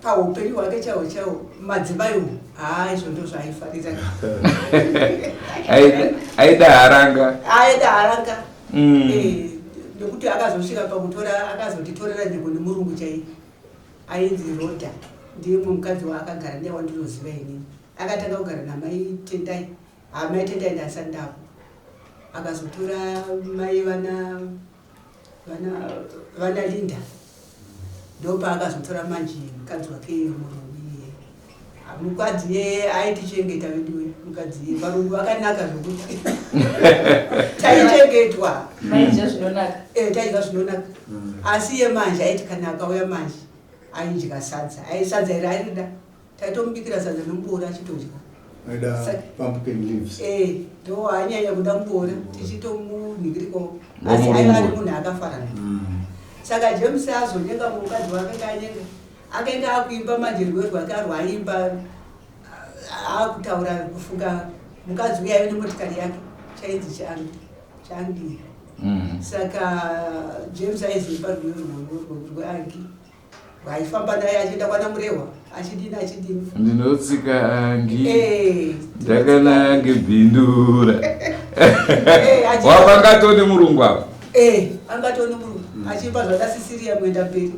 paupenyu hwake chawo chawo madzimai umu izvo ndo zvaaifarira. Aida haranga nekuti akazosvika pakutora akazotitorera nzvimbo nemurungu chai ainzi Rodha, ndiye mumwe mukadzi waakagara naye wandinoziva inini. Akatanga kugara namai Tendai, mai Tendai ndasati ndavo, akazotora mai vana Linda, ndopaakazotora manje mukadzi wake murungu iye. Mukadzi ye aitichengeta veduwe, mukadzi ye varungu vakanaka zvokuti taichengetwa taidya zvinonaka. Asi ye manje aiti kana akauya manje aidya sadza, sadza iri airida, taitomubikira sadza nomuboora achitodya. Pumpkin leaves. Ndo haanyanya kuda muboora tichitomunhingirikawo, asi aiva ari munhu akafarana. Saka James azonyenga mukadzi wake kanyenga, akaenda akuimba manje rwiyo rwake arwaimba, akutaura kufunga mukadzi uya aive nemotikari yake chainzi Changi. Saka James aizoimba rwiyo rweangi rwaifamba naye achienda kwana Murehwa achidini ndinotsika angi ndakanange bhindura. Wavangatone murungu apa? Angatone murungu achiimba zvada Sisiria mwenda mberi.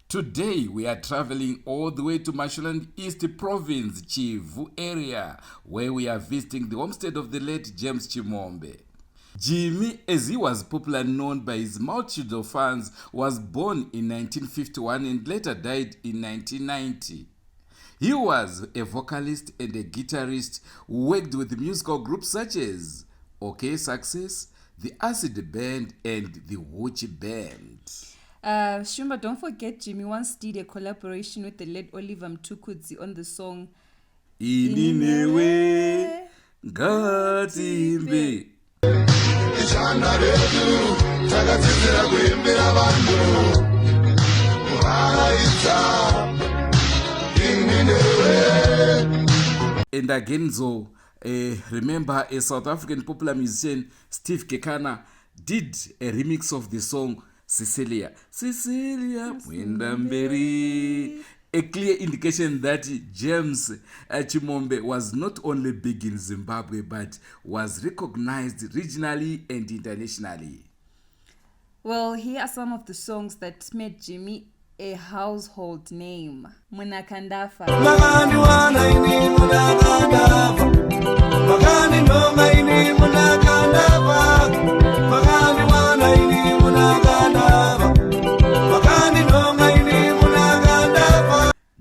Today we are traveling all the way to Mashonaland East Province, Chivu area, where we are visiting the homestead of the late James Chimombe. Jimmy, as he was popularly known by his multitude of fans, was born in 1951 and later died in 1990. He was a vocalist and a guitarist who worked with musical groups such as OK Success, the Acid Band, and the Wuchi Band. Shumba, don't forget Jimmy once did a collaboration with the late Oliver Mtukudzi on the song Ininewe Gatimbe. And again, so remember a South African popular musician, Steve Kekana, did a remix of the song Cecilia Mwendamberi. A clear indication that James Chimombe was not only big in Zimbabwe but was recognized regionally and internationally. Well, here are some of the songs that made Jimmy a household name. Munakandafa.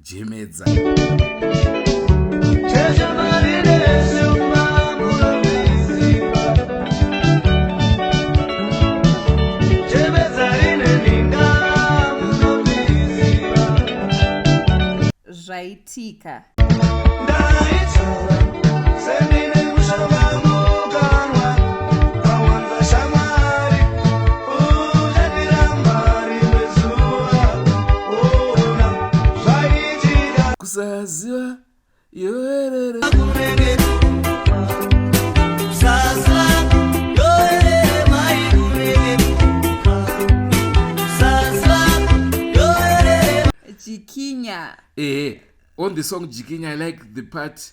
Jimedza. Zvaitika. Kusaziwa yoerere. Jikinya. On the song Jikinya, I like the part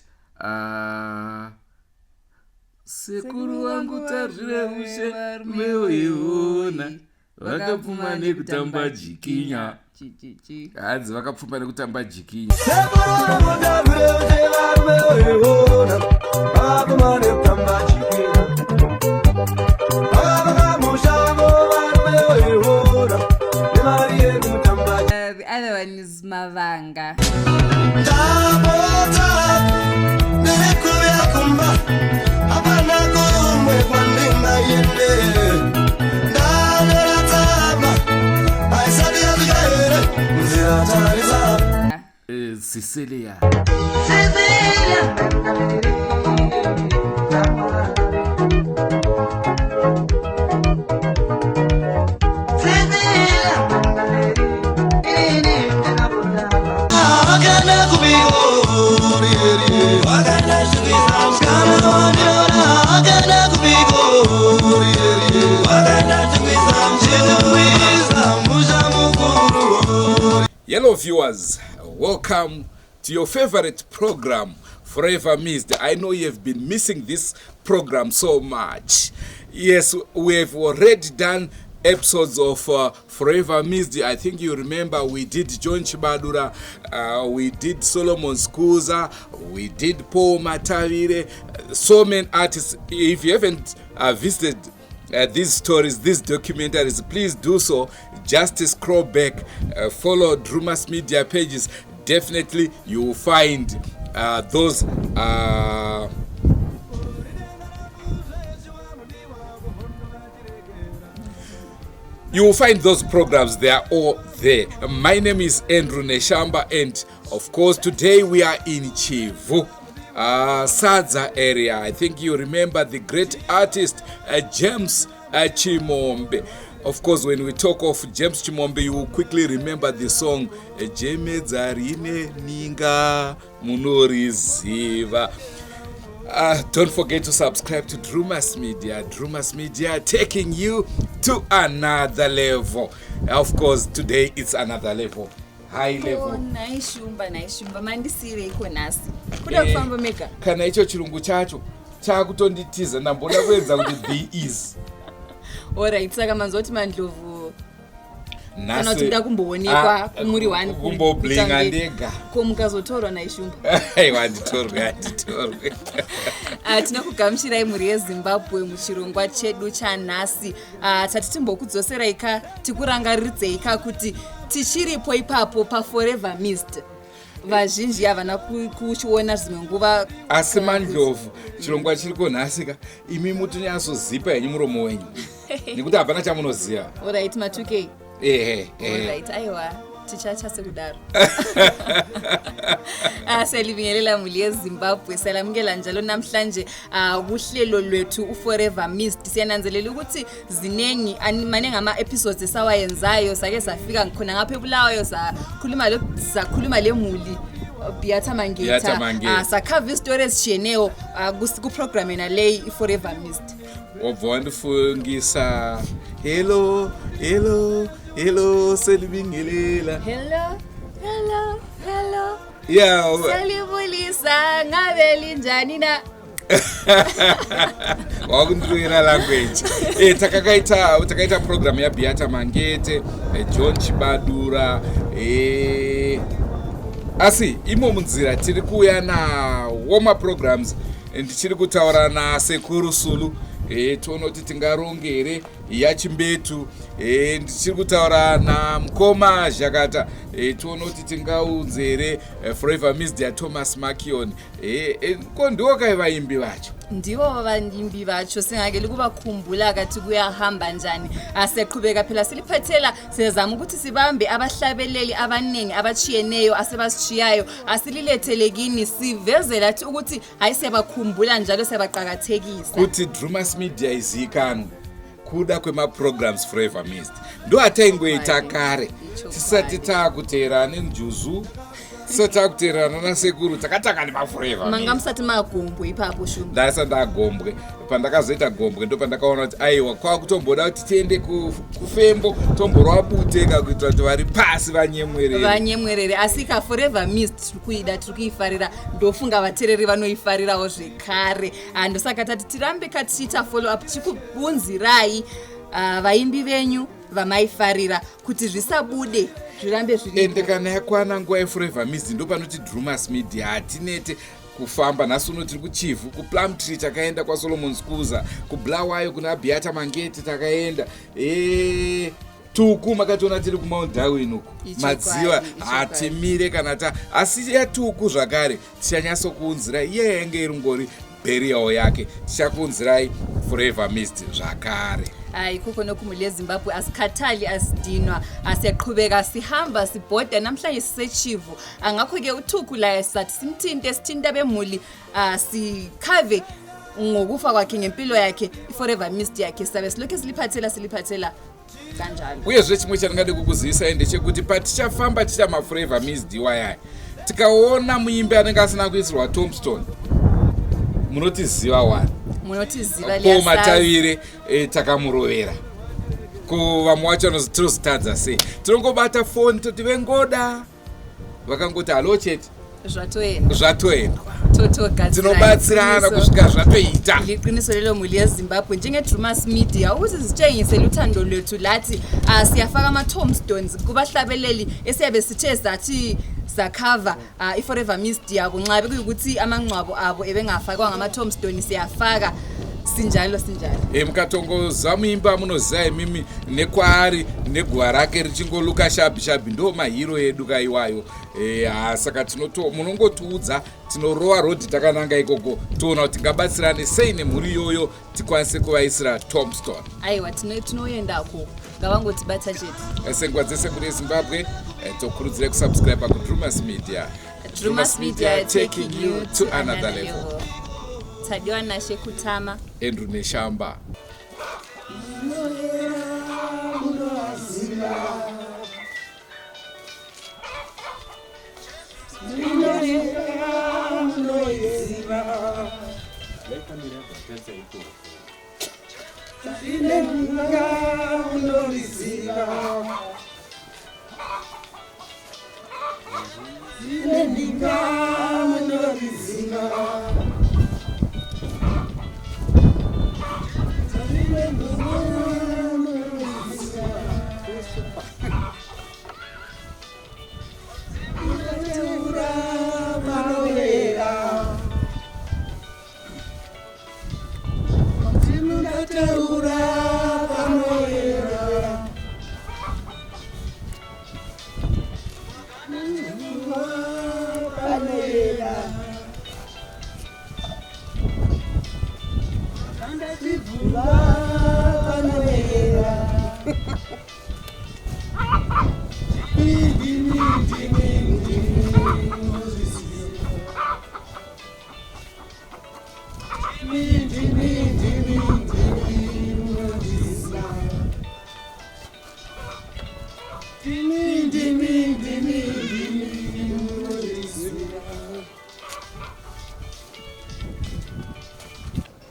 Sekuru wangu tarire ushe meoiona vakapfuma nekutamba Jikinya. Hadzi vakapfuma nekutamba Jikinya. The other one is Mavanga. Cecilia. Hello viewers, welcome to your favorite program, Forever Missed. I know you have been missing this program so much. Yes, we have already done episodes of Forever Missed. I think you remember we did John Chibadura, we did Solomon Skuza, we did Paul Matavire, so many artists. If you haven't visited these stories, these documentaries, please do so. Just scroll back, follow Drewmas media pages. Definitely you will find those you will find those programs. They are all there. My name is Andrew Neshamba, and of course today we are in Chivu, Sadza area. I think you remember the great artist James Chimombe. Of course, when we talk of James Chimombe, you will quickly remember the song Jemedzarine Ninga Munoriziva. Don't forget to subscribe to Drewmas Media. Drewmas Media taking you to another level. Of course, today it's another level. High level. naishumba mandisire iko nasi kuda kufamba mega Kana icho chirungu chacho chakutonditiza ndambona kuedza kuti there is. Alright, saka manzoti mandlovu kana kuti kuda kumboonekwa kumuri 1 kumboblinga ndega ko mukazotorwa naishumba. Wanditorwe. Tinokugamuchirai mhuri yeZimbabwe muchirongwa chedu chanhasi. Tati timbokudzoserai tikurangaridzei kuti tichiripo ipapo paForever Missed. Vazhinji havana kuchiona zvimwe nguva. Asi mandlovu chirongwa chiriko nhasika imi mutonyasozipa henyu muromo wenyu nekuti hapana chamunoziva. Alright, ma2K. Alright, aiwa tichacha sekudaro. Selibingelela mhuri yeZimbabwe, salamukela njalo namhlanje kuhlelo lwethu uForever Missed. Siyananzelela ukuthi zinengi manengi ama-episodes esawayenzayo sake safika khona ngapha eBulawayo sakhuluma le muli Beata Mangeta, sakhava istories ezishiyeneyo ku-program yena le iForever Missed. Wabva wandifungisa hello selibingelela. Hello. Yeah. Salibulisa ngabe linjani na. Wakundruira language. Takaita program ya Beata Mangete, John Chibadura, asi imo munzira tiri kuuya nawo maprograms ndichiri kutaura nasekuru Sulu. Tonoti tingarongere yachimbetu. Ndichiri kutaura namukoma Zhakata. Tonoti tingaunzere Forever Missed ya Thomas Makion. Ndiwo kai vaimbi vacho. Ndiwo vaimbi vacho singakeli kuvakhumbula kati kuyahamba njani. Asiqhubeka phela siliphathela sizama ukuthi sibambe abahlabeleli abaningi abachiyeneyo asebashiyayo asililethelekini sivezela athi ukuthi hayi siyabakhumbula njalo siyabaqhakathekisa. Kuti Drewmas Media izikanwe kuda kwema-programs Forever Missed. Ndo ataingoita kare tisati taakuteerana neNjuzu, tisati taakuteerana nasekuru, takataka nemaForever. Manga musati magombwe ipapo shumba. Ndasati ndagombwe. Pandakazoita gombwe ndo pandakaona kuti aiwa kwakutomboda kuti tiende kufembo tomborwa buteka kuitira kuti vari pasi vanyemwerere. Asi kaForever Missed tiri kuifarira, ndofunga vateereri vanoifarirawo zvekare. Ndosaka tati tirambe tichiita follow up tichikubvunzirai vaimbi venyu vamaifarira kuti zvisabude zvirambe zviri. Ende kana yakwana nguva yeForever Missed ndo panoti Drewmas Media hatinete kufamba. Nhasi uno tiri kuChivu, kuPlumtree takaenda kwaSolomon Skuza, kuBulawayo kuna Beata Mangete takaenda. Tuku makationa tiri kuMount Darwin uku madziva hatimire kana asi yatuku zvakare tichanyasokuunzirai yenge iringori burial yake. Tichakuunzirai Forever Missed zvakare. Ikoko nokumuli yeZimbabwe asikhathali asidinwa asiyaqhubeka sihamba sibhoda namhlanje siseChivu. Ngakho-ke uThuku la sathi sithinta bemuli sikhave ngokufa kwakhe ngempilo yakhe iForever Missed yakhe sabe silokho siliphathela kanjalo. Uyezve chimwe chandingade kukuzivisa ende chekuti patichafamba tichamaForever Missed iwayaya tikaona muimbi anenge asina kuisirwa tombstone munotiziva wani. Munotiziva Paul Matavire takamurovera. ko vamwe wacho tinozotadza sei tinongobata foni toti vengoda vakangoti halo chete zvatoendwa tinobatsirana kusvika zvatoita liqiniso lelo mhuri yezimbabwe njenge-Drewmas media ukuthi sitshengisele uthando lwethu lathi siyafaka ama-tombstones kubahlabeleli esiyabe sithe zathi zakhava i-forever mist yabo nxa bekuyukuthi amangcwabo abo ebengafakwa ngama-tombstone siyafaka sinjalo mukatongoza muimba munoziva imimi nekwaari neguva rake richingoluka shabi ndo mahiro edu kaiwayo saka munongotiudza tinorowa rodhi takananga ikoko toona kuti tingabatsirane sei nemhuri iyoyo tikwanise kuvaisira tombstone. Aiwa tinoendako ngavangotibata chete senguva dzese kuri Zimbabwe tokurudzire kusubscribe kuDrewmas media. Drewmas media taking you to another level. Tadiwa nashe kutama Andrew neshamba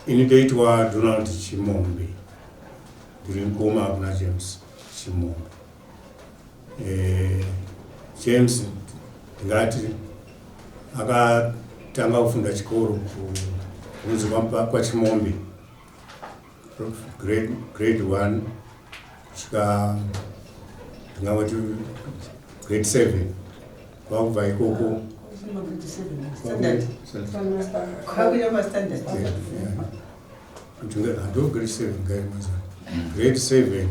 Initoitwa Donald Chimombe. Ndiri mukoma kuna James Chimombe. James ngati akatanga kufunda chikoro kunzi kwa Chimombe grade 1 kusvika ndingati grade 7 kwakubva ikoko grade 7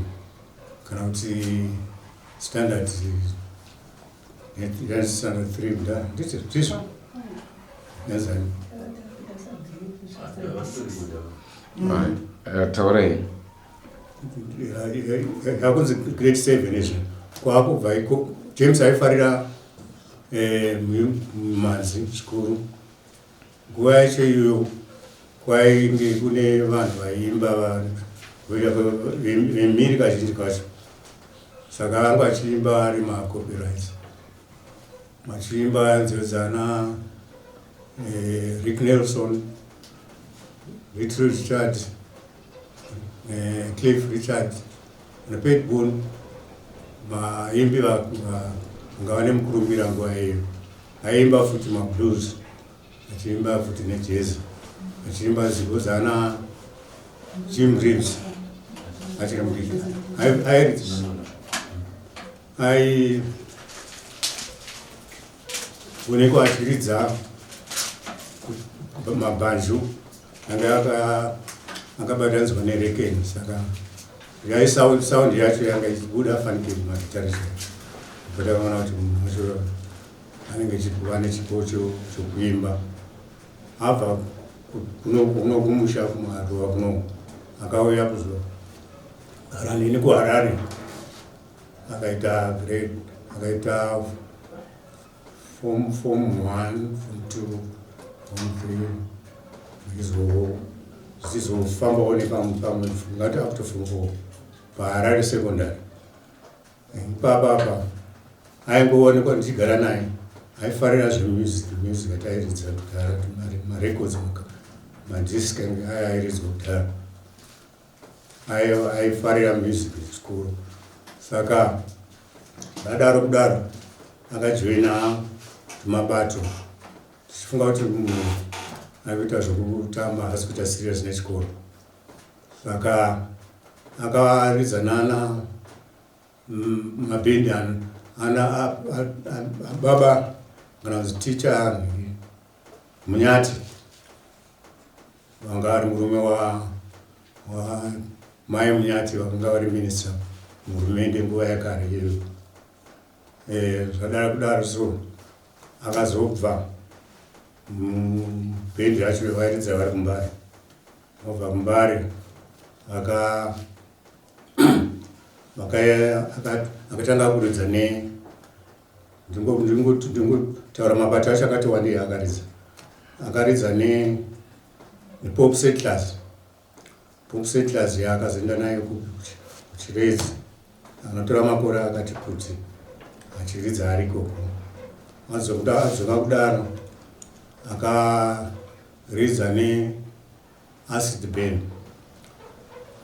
kana kuti standard 3 ndizvo nezani taurei yakunzi grade 7 izvo kwakubva ikoko James aifarira manzi chikuru nguva yacho iyoyo kwainge kune vanhu vaimba vemhiri kazhinji kacho saka vanga vachiimba ari macopyrights vachiimba nzedzana Rick Nelson, Little Richard, Cliff Richard naPet Boone vaimbi ngava nemukurumbira nguva iyo aimba futi mablues achiimba futi nejazz achiimba zivo zana Jim Reeves achirambika aionekwa achiridza mabhanju anga akabatanzwa nerekeni saka yai sound yacho yanga ichibuda fanike mumagitari patakaona kuti munhu wacho anenge chikuva nechipo chokuimba abva kuno kumusha kumaruva kuno akauya kuzogara neni kuHarare akaita grade akaita form 1 form 2 form 3 zizofambawo nepamwe ngati up to form 4 paHarare secondary ipapa aingoonekwa ndichigara naye aifarira zvemusic atairidza kudhara marecords madisc anga airidzwa kudhara aifarira music zvikuru. Saka zvadaro kudaro akajoina mabato tichifunga kuti munhu akuita zvekutamba asi kuita serious nechikoro. Saka akawaridzana mabhendi ana baba kana kuti ticha Munyati vanga ari murume wa mai Munyati vakanga vari minista muhurumende nguva yakare iyoyo. Zvadaro kudaro so akazobva bhendi racho vairidza vari kuMbare. Vabva kuMbare akatanga kuridza ndingotaura mabato acho akati wandei akaridza nepop settlers. Pop settlers akazoenda nayo kuchirezi anotora makore akati kuti achiridza ari ikoko. Adzoka kudaro akaridza neacid band.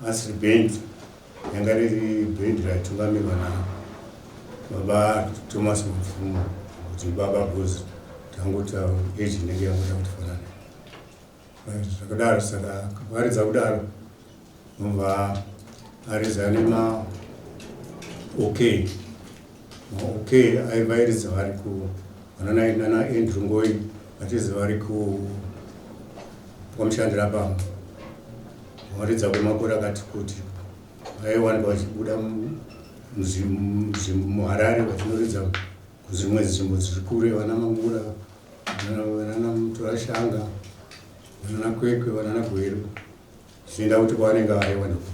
Acid band yanga riri band raitungamirirwa nababa Drewmas Mupfumo kuti baba Bhuzi tangoti age inenge yangoda kutifanana. Zvakadaro saka varidza kudaro nobva aridza OK vairidza vari nana Andrew Ngoi vatizi vari kwamushandira pamwe. Varidza kwemakore akati kuti vaiwanikwa vachibuda muHarare vachinoridza kuzvimwe nzvimbo dziri kure, vana Mangura, vana Mutorashanga, vana Kwekwe, vana Gweru, zvichienda kuti kwavanenge vaiwanikwa.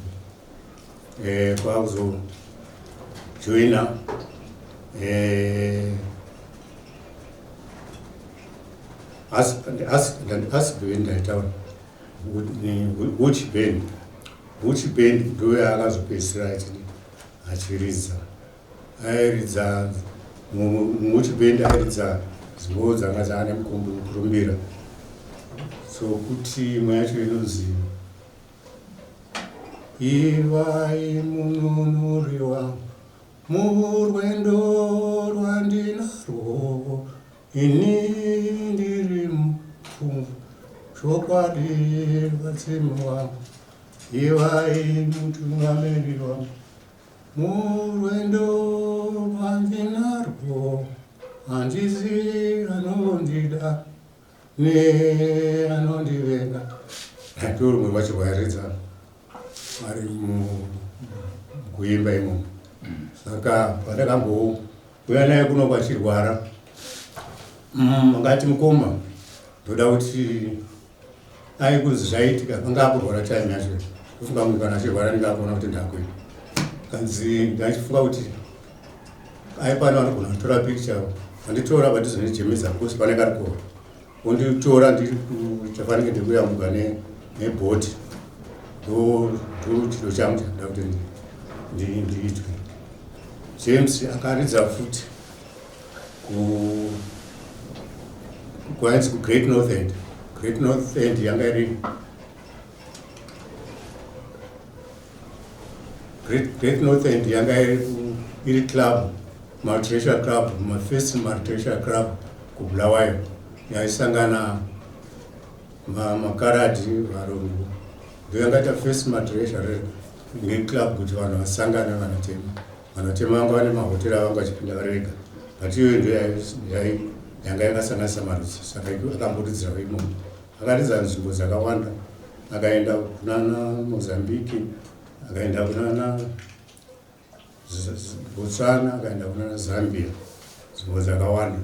Kwakuzojoina asi band aitaura Wuchi band ndo yaakazopedzisira achiridza. Airidza Wuchi band airidza zimboo dzanga dzaane mukombe mukurumbira. So kuti imwe yacho inonzi ivai mununuriwa murwendo rwandinarwo ini ndiri mupfungwa chokwadi vatsimi wangu ivai mutungamirira murwendo rwandinarwo handizi anondida neanondivenga. Ndo rumwe rwacho rwairidza ari mukuimba imomo. Saka pandakambouya naye kuno kwachirwara ngati mukoma ndoda kuti aikunzi zvaitika panga kurwara time yacho kufunga munhu kana achirwara ndingakuona kuti ndakwena kanzi ndachifunga kuti aipano anogona kutora picture anditora padhizo nejemeza kosi panenge ari kuwa onditora ndiri chafanike ndikuyambuka nebhoti ndo chiro changu chandoda kuti ndiitwe. James akaridza futi kwainzi kuGreat North End. Great North End yanga iri Great North End yanga iri club, multiracial club, my first multiracial club kuBulawayo yaisangana makaradi varungu. Ndo yanga first multiracial club kuti vanhu vasangane vanatema vanga vane mahotera vanga vachipinda vari vega, but iyoyo ndo yanga yakasanganisa marudzi. Saka akamboridzirawo imomo. Akaridza nzvimbo dzakawanda, akaenda kunana Mozambique, akaenda kunana Botswana, akaenda kunana Zambia, nzvimbo dzakawanda.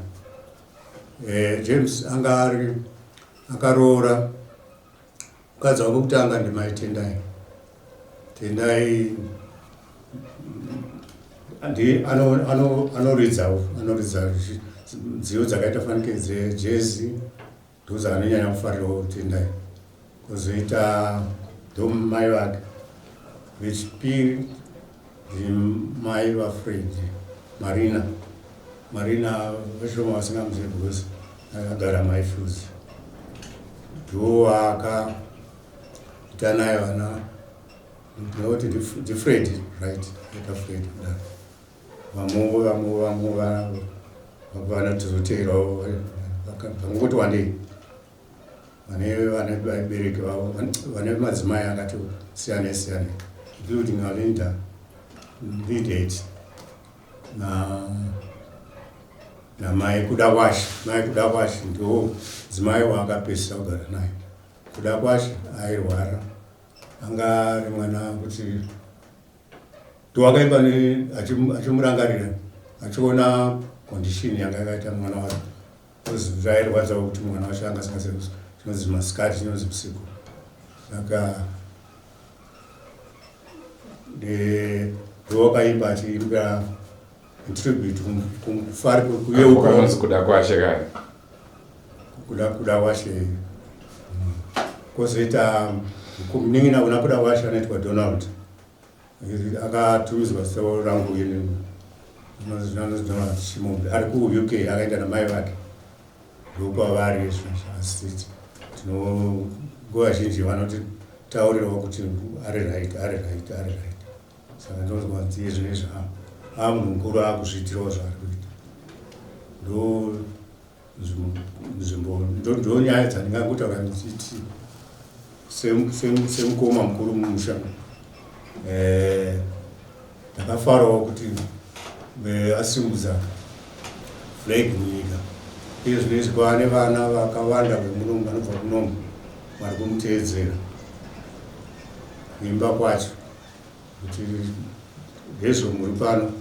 James anga akaroora mukadzi wake kutanga ndimai Tendai anoridza nziyo dzakaita fanike dzejezi ndo dzaanonyanya kufarirawo Tendai. Kozoita ndo mai vake vechipiri ndimai vaFred Marina vashoma vasingamuzivi because akagara maifuse. Ndo akaita naye vana ndinoti ndifred right ndakafred kudaro vamwe vanotizoterawo pangoti wandei vane vabereki vavo vane madzimai akati siyane siyane including alinda lidate namai kuda kwashi ndo dzimai waakapedzisa kugara naye. Kuda kwashi airwara anga ari mwana kuti ndowakaipa achimurangarira achiona condition yanga yakaita mwana wacho zvairwadza kuti mwana wacho anga asingazivi chinonzi masikati chinonzi usiku saka ndowakaipa achiimbira tribute kumufari kuyeuka kuda kwashe kare kuda kwashe kozoita munin'ina una kuda kwashe anaitwa Donald akatumidzwa zita rangu ini Donald Chimombe ari ku-UK akaenda namai vake ndokwavari asi nguva zhinji vanotitaurirawo kuti ari right saka ndinozwa dziye zvinezvi munhu mukuru akuzviitirawo zvaari kuita ndo nyaya dzandingangotaura ndichiti semukoma mukuru mumusha ndakafarawo kuti asimudza flag munyika iye zvinezvi kwava nevana vakawanda vemurungu vanobva kunombe vari kumuteedzera kuimba kwacho kuti hezvo muri pano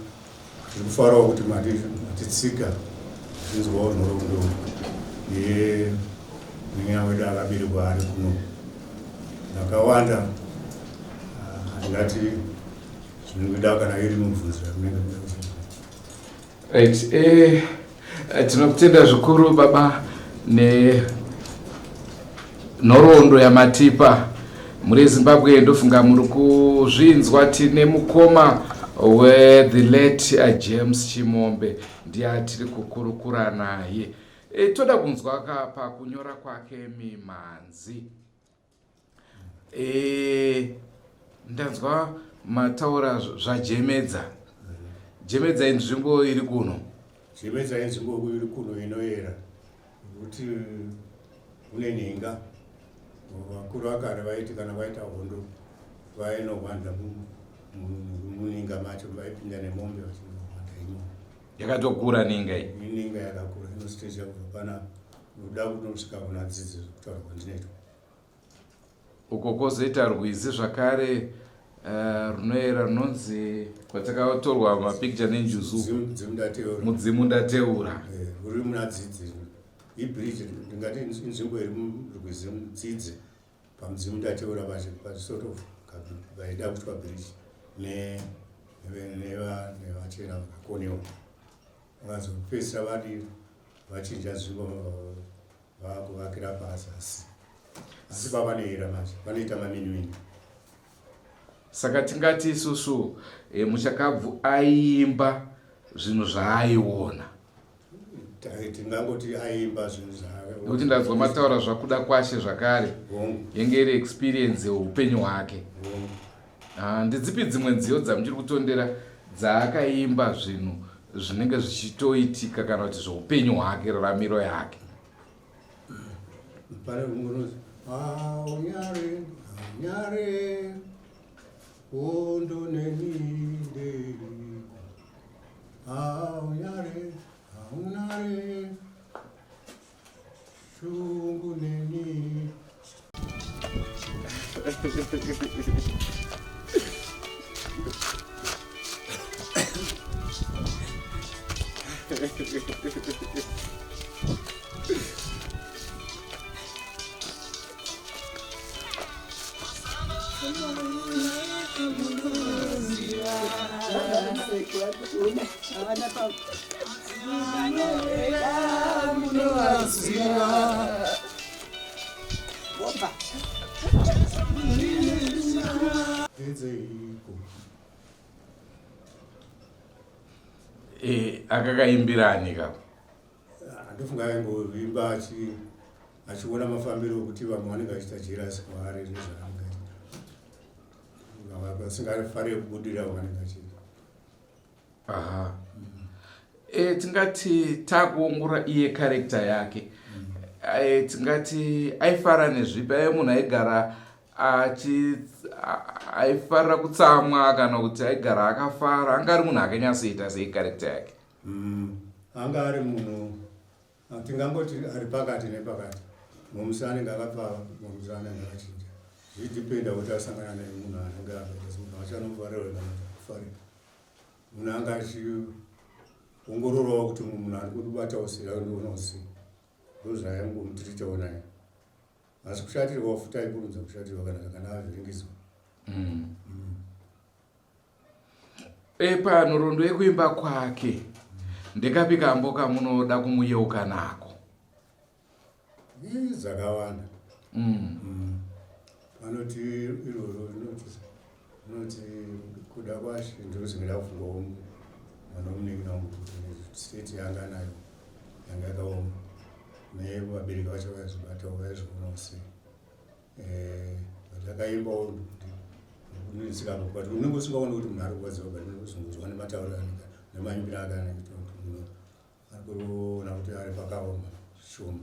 tiri kufarawo kuti matitsika zvinzwawo nhoroondo nenyaya wedu akaberekwa ari kuno vakawanda handingati zvinongeda kana iri mubvunzira kunenge right. Tinokutenda zvikuru baba nenhoroondo yamatipa. Muri Zimbabwe ndofunga muri kuzvinzwa tine mukoma the late James Chimombe ndiye tiri kukurukura naye. Toda kunzwa pakunyora kwake mimhanzi. Ndanzwa mataura zvajemedza. Jemedza inzvimbo iri kuno. Jemedza inzvimbo iri kuno inoyera kuti une nhinga. Vakuru vakare vaiti kana vaita hondo vainohwanda muninga macho vaipinda nemombe vachinohwanda imo. Yakatokura ninga iyi. Ninga yakakura inositeja kubva pana ruda kunosvika kuna dzidzi kutaurwa ndinoitwa. Uko kwozoita rwizi zvakare runoyera runonzi kwatakatorwa mapicture nenjuzu mudzimu ndateura ruri muna dzidzi ibridge ndingati inzvimbo iri murwizi dzidzi pamudzimu ndateura sort of vaida kutwa bridge nevachena vakakonewa vakazopedzisa vachinja nzvimbo vakuvakira pazasi asi pavaneira macho vanoita maminimini. Saka tingati isusu muchakabvu aiimba zvinhu zvaaiona. Tingangoti aiimba zvinhu zvaaiona. Nokuti ndanzwa mataura zvakuda kwashe zvakare. Yenge iri experience yeupenyu hwake. Ndidzipi dzimwe nziyo dzamuchiri kutondera dzaakaimba zvinhu zvinenge zvichitoitika kana kuti zveupenyu hwake raramiro yake. Pane ungonozi nyare ondo nenide nyare shungu neni. Akakaimbirani kapo? Ndofunga aimboimba achiona mafambiro okuti vamwe vanenge vachiita jealous kwaari nezvaangaita vasingafari kubudira vanenge vachiita. Aha. Tingati takuongora iye character yake. Tingati aifara nezvipi, munhu aigara aifarira kutsamwa kana kuti aigara akafara, anga ari munhu akanyatsoita sei character yake? Anga ari munhu tingangoti ari pakati nepakati. Mumusi anenge akapfava, mumusi anenge akachinja. Zvichidipenda kuti asangana nemunhu anenge akaita munhu achanofarira kana kufarira. Munhu anga achiongororawo kuti munhu ari kutibatawo sei, akandiona sei. Ndozvayangomutiritawo naye. Asi kushatirwa futi aikurudza kushatirwa kana avhiringiswa. Panhoroondo yekuimba kwake ndekapi kambo kamunoda kumuyeuka nako? Dzakawanda. Vanoti iroro rinoti kuda kwashe ndozvingada kufungawo mwana womunenge state yanga nayo yanga yakaoma. Nevabereki vacho vaizvibatawo vaizviona sei. Zvakaimbawo kuti unenge usingaoni kuti munhu ari kurwadziwa, but unenge uzongozwa nematauro anenge nemaimbiro ake anenge kuti munhu ari kuona kuti ari pakaoma shoma,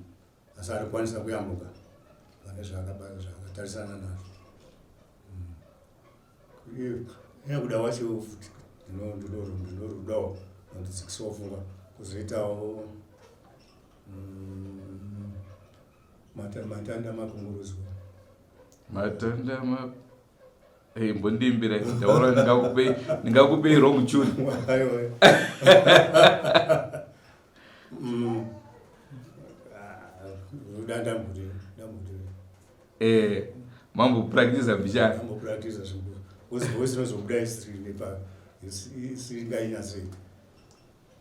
asi ari kukwanisa kuyambuka pane zvakatarisana nazvo. Kuda wacho futi ndinorudawo nonditsikisawo pfungwa, kuzoitawo matanda makunguruzwa. Matanda mbondimbira ndaona ndingakupei wrong tune. Ndambudire. Mambo practice mbichana. Mambo practice zvikuru. Voice nozobuda isiri ngainyasei.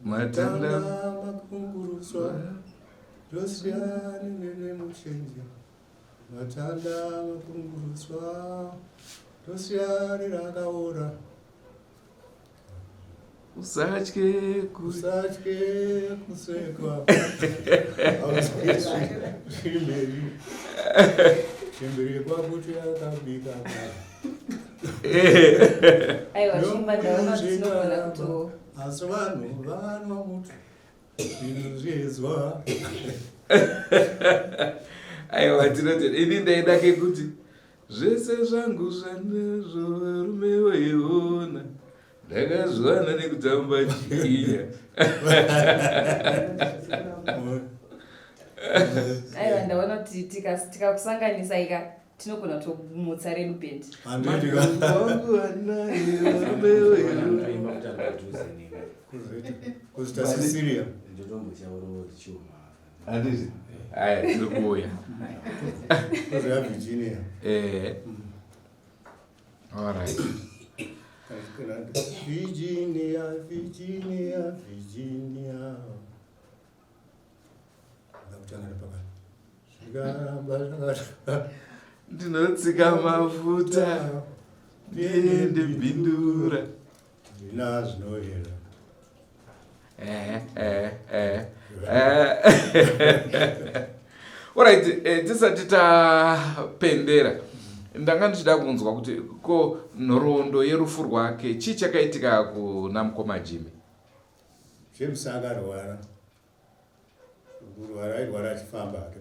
Matanda makunguruzwa. Rosiyani nemuchenzi. Matanda makunguruzwa. Rosiyani rakaora. Usatye kusekwa. Chimberi kwakuti akabika. Aiwa chimba ndaona tinogona kuto. Asi vanhu vanwa mutu. Inozvezwa. Aiwa tinoti ini ndaida kuti zvese zvangu zvanezvo varume vaiona ndakazvana nekutamba chikinya. Aiwa ndaona kuti tikakusanganisa ika tinogona kutomutsa redu band. Kuzitasiria. Andizvi? Aya, ndikuuya. Kuzoya Virginia. All right. Virginia. Ndinotsika mafuta ndiende bindura. Ndinazvinoyera. Alright, tisati tapendera ndanga ndichida kunzwa kuti ko nhoroondo yerufu rwake chii chakaitika kuna mukoma Jimmy? James akarwara. Airwara achifamba hake.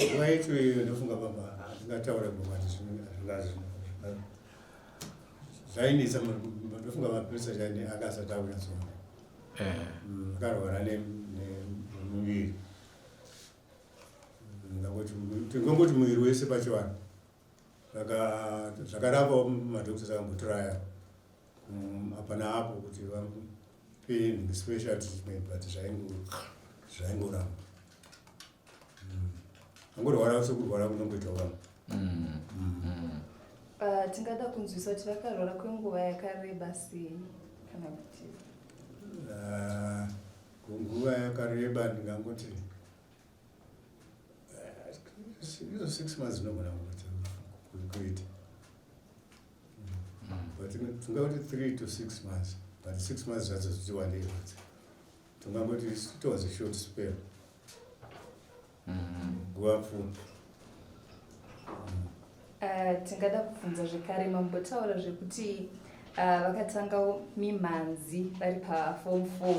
Nguva yacho iyo ndofunga pamba ndingataura kuti zvainetsa, ndofunga mapurisa akasati akunyatsoona. Akarwara nemuviri. Tingongoti muviri wese pachivanhu. Zvakarapawo madhokuta akambotiraya apa naapo kuti vamupe special treatment, but zvaingoramba. Angorwara sokurwara kunongoita vanhu. Tingada kunzwisa kuti vakarwara kwenguva yakareba sei kana kuti kunguva yakareba ndingangoti izo 6 months zvinogona kuita, but tingangoti 3 to 6 months, but 6 months zvadzo zvichiwandei. Tingangoti it was a short spell. Nguva pfupi. tingada kubvunza zvekare mambotaura zvekuti vakatanga mimhanzi vari paform 4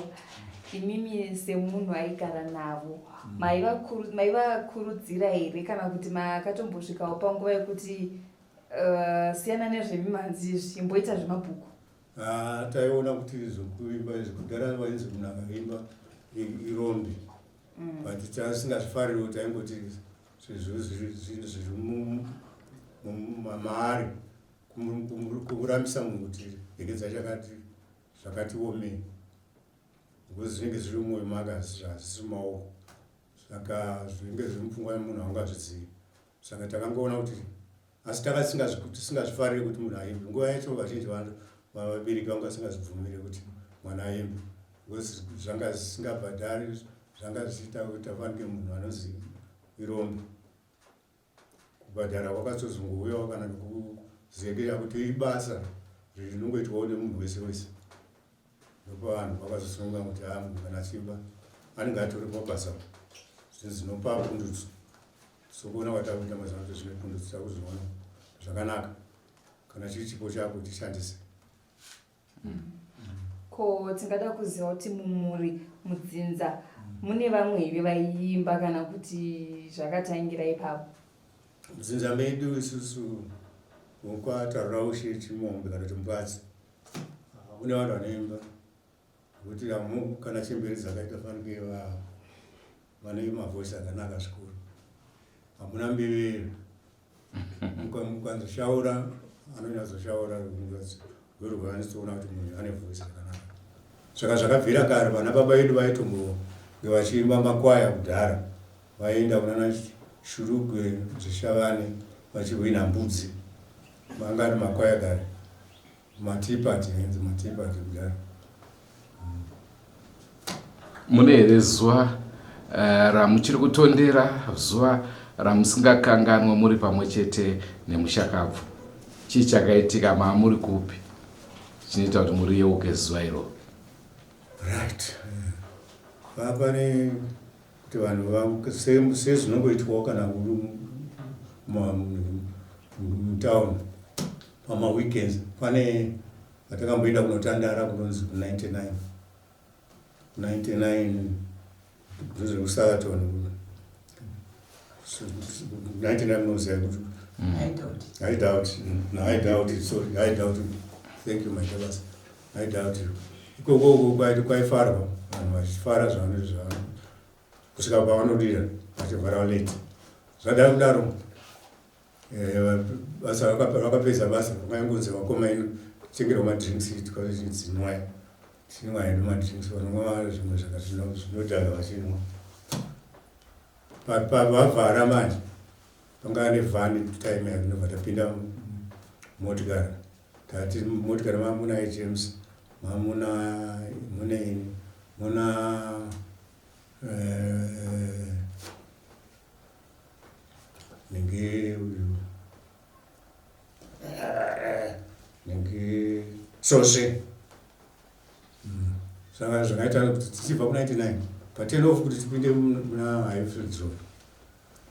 imimi semunhu aigara navo maivakurudzira here kana kuti makatombosvikawo panguva yekuti siyana nezvemimhanzi izvi imboita zvemabhuku? Taiona kuti zvokuimba izvi kudhara vainzi munhu akaimba irombi, but tasingazvifaririwo taingoti zviri maari kumurambisa munhu kuti hekeza zvakati omei, because zvinenge zviri mumwoyo make hazisi mumaoko, saka zvinenge zviri mupfungwa yemunhu haungazvizivi. Saka takangoona kuti asi tisingazvifariri kuti munhu aimbe. Nguva yacho vazhinji vabereki vanga vasingazvibvumire kuti mwana aimbe, because zvanga zvisingabhadhari, zvanga zvichiita kuti afanike munhu anozi irombe. Kubhadhara kwakazozongouyawo kana nekuzekera kuti ibasa rinongoitwawo nemunhu wese wese. Ndopa vanhu vakazosunga kuti munhu kana achimba anenge atori mabasa zvinopa pundutso. Sokuona kwatakuita mazana kuti zvine pundutso takuzoona zvakanaka kana chiri chipo chako tishandise. Ko tingada kuziva kuti mumuri mudzinza mune vamwevi vaiimba kana kuti zvakatangira ipapo? Mudzinza medu isusu mukwataura ushe Chimombe kana kuti Mbatsi mune vanhu vanoimba kuti kana chemberi dzakaita fanike vane mavhoisi akanaka zvikuru, hamuna mbevero. Mukanzoshaura anonyazoshaura rwerwa anozoona kuti munhu ane vhoisi rakanaka. Saka zvakabvira kare vana baba vedu vaitombonge vachiimba makwaya kudhara, vaienda kunana Shurugwe Zvishavane vachihwina mbudzi, vanga ari makwaya kare, matipati henzi matipati kudhara. Mune here zuva ramuchiri kutondera, zuva ramusingakanganwa muri pamwe chete nemushakabvu? Chii chakaitika maamuri kupi chinoita kuti muri yeuke zuva iro? Right. Pane kuti vanhu sezvinongoitwawo kana mutauni pamaweekends. Pane vatakamboenda kunotandara kunonzi 99 kusaton 99 munoziva kuti I doubt. No, I doubt it. Sorry, I doubt it. Thank you, my brothers. I doubt you. Kwaifarwa vanhu vachifara zvavanozvavo kusvika pavanodira vachivhara late. Zvadaro kudaro basa vakapedza basa vakangonzi vakoma ino tengerwa madrinks tikazinwai tinwai nemadrinks vanomwa zvimwe zvinodhaka vachinwa. Vavhara manje pangava nevhani time yarinobva tapinda motikari tati motikari mamuna ijames muna nenge sose. Saka zvakaita kuti tichibva ku99 pa10 off kuti tipinde muna Highfields Road,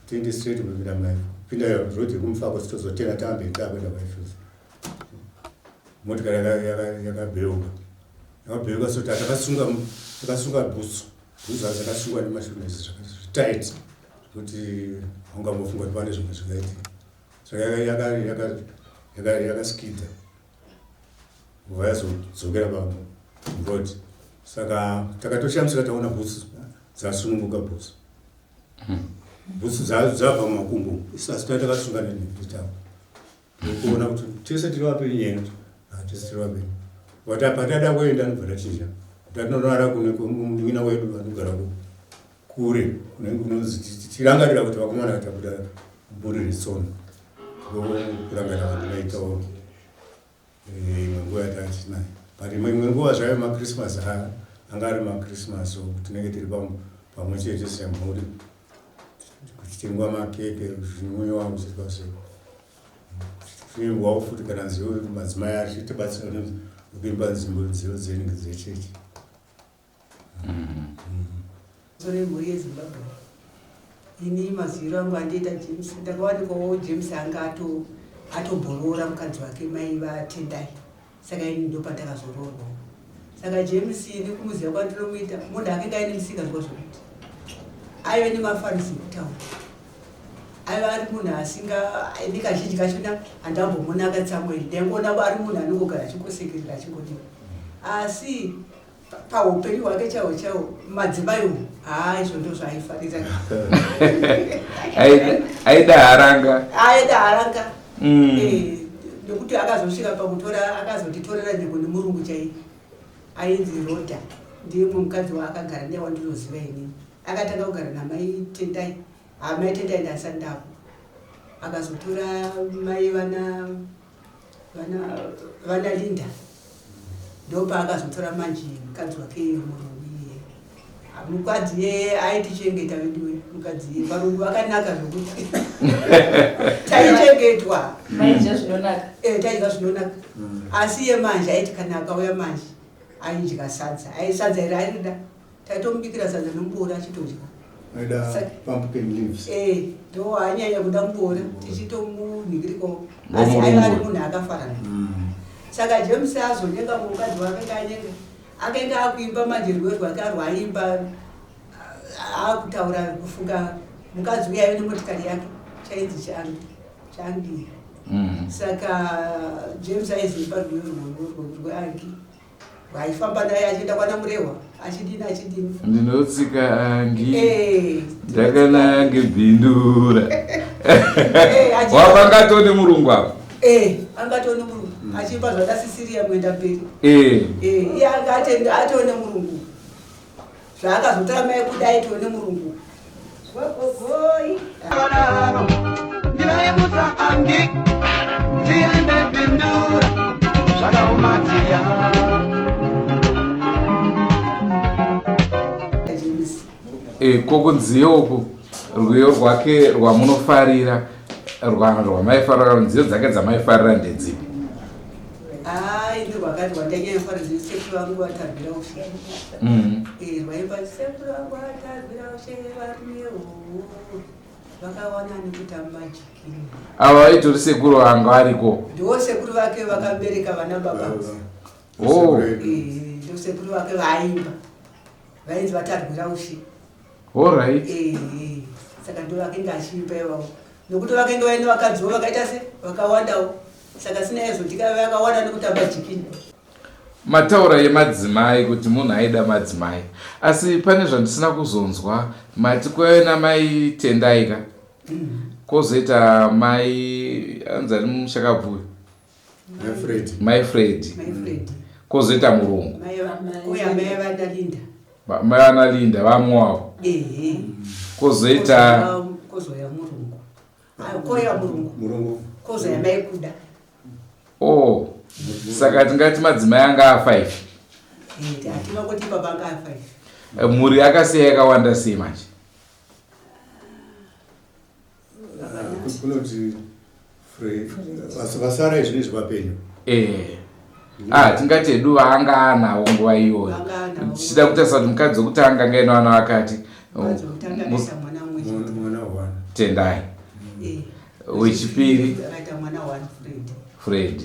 tiende straight kupinda pinda road yekumufako titozotenga tambe takwenda kuHighfields. Motikari yakabheuka so takasunga bhutsu dzakasungwa nemashonesi zvakatight kuti haungambofunga kuti pane zvimwe zvingaitika. Saka yakaskidha nguva yazodzokera paroad. Saka takatoshamisira taona bhutsu dzasununguka bhutsu dzabva mumakumbo asi takasunga netavo kuona kuti tese tiri vapenyu yena tese tiri vapenyu. Patada kuenda nobva tachinja tatinonara kunemunyina wedu vanogara kure kunonzi tirangarira kuti vakomana vatabuda buri retsono kurangarira vanhu vaitawo imwe nguva yatachinayo. But imwe nguva zvaive makrismas anga ari makrismas tinenge tiri pamwe chete semhuri kuchitengwa makeke zvinwiwa kuchiitwa sei. Tichiwawo futi kana nzivo madzimai achitibatsira kuimba nzivo dzenenge dzechechi. Sore mhuri yeZimbabwe ini maziro angu andiita James ndakawanikwawo James anga atobhorora mukadzi wake mai vatendai saka ini ndopandakazoroorwa saka James ini kumuziva kwandinomuita munhu akanga aine musikazwa zvokuti aive nemafarisi ekutaura aiva ari munhu asingaini kazhinji kachona handambomona akatsamweri ndaingoona ari munhu anongogara achikosekerera achingodiwa asi paupenyu hwake chaiwo chaiwo madzimaiwo izvo ndo zvaaifarira aida haranga nekuti akazosvika pakutora akazotitorera nzvimbo nemurungu chai ainzi Rodha ndiye mumwe mukadzi waakagara naye wandinoziva inini akatanga kugara namai Tendai mai Tendai ndasati ndapo akazotora mai vana Linda ndopaakazotora manje mukadzi wake murungu iye mukadzi ye aitichengeta veduwe mukadzi ye varungu vakanaka zvokuti taichengetwa taidya zvinonaka asi ye manje aiti kana akauya manje aidya sadza sadza iri arida taitomubikira sadza nomubora achitodya ndo anyanya kuda mubora tichitomunhingirikawo asi aiva ari munhu akafarana saka James azonyenga mukadzi wake kanyenga akaenda akuimba manje rwere rwake arwaimba akutaura kufunga mukadzi uya aive nemotikari yake chainzi changi saka James aizoipa rwere rweangi rwaifamba naye achienda kwana murehwa achidini ndinotsika angi ndakanange bhindura wapangatone murungu apo angatone murungu achimba zvadasisiriya muenda mberi iye anga atone murungu zvaakazotama ekudai tone murungu gogoi ndinoyemusa angi tiende bhindura zvakaumatia kokunziyo rwiyo rwake rwamunofarira rwamaifarira nziyo dzake dzamaifarira ndedzipi ini rwakati rwandanyaifarira sekuru vangu vatarbira ushe rwaimba sekuru vangu vatarbira ushe varumewo vakawana nekuta majikini ava vaitori sekuru vanga variko ndiwo sekuru vake vakabereka vana baba ndo sekuru vake vaimba vainzi vatarbira ushe alright saka ndo vakenge achiimba ivavo nokuti vakenge vaine vakadziwo vakaita se vakawandawo saka sinaizodika vakawanda nekutamba jikini mataura yemadzimai kuti munhu aida madzimai asi pane zvandisina kuzonzwa mati kwaive namai Tendaika kwozoita mai anzani mushakabvuyo mai Fred kwozoita murungu mai vana Linda vamwe wavo kwozoita kozoya murungu koya murungu kozoya mai Kuda saka tingati madzimai anga a5 hatinangoti baba anga a5 mhuri akasiya yakawanda sei manje kunoti vasara izvini zvevapenyu tingati edu vaanga anawo nguva iyoyo tichida kutarisa kuti mukadzi wokutanga anga ine vana vakati mwana Tendai wechipiri Fred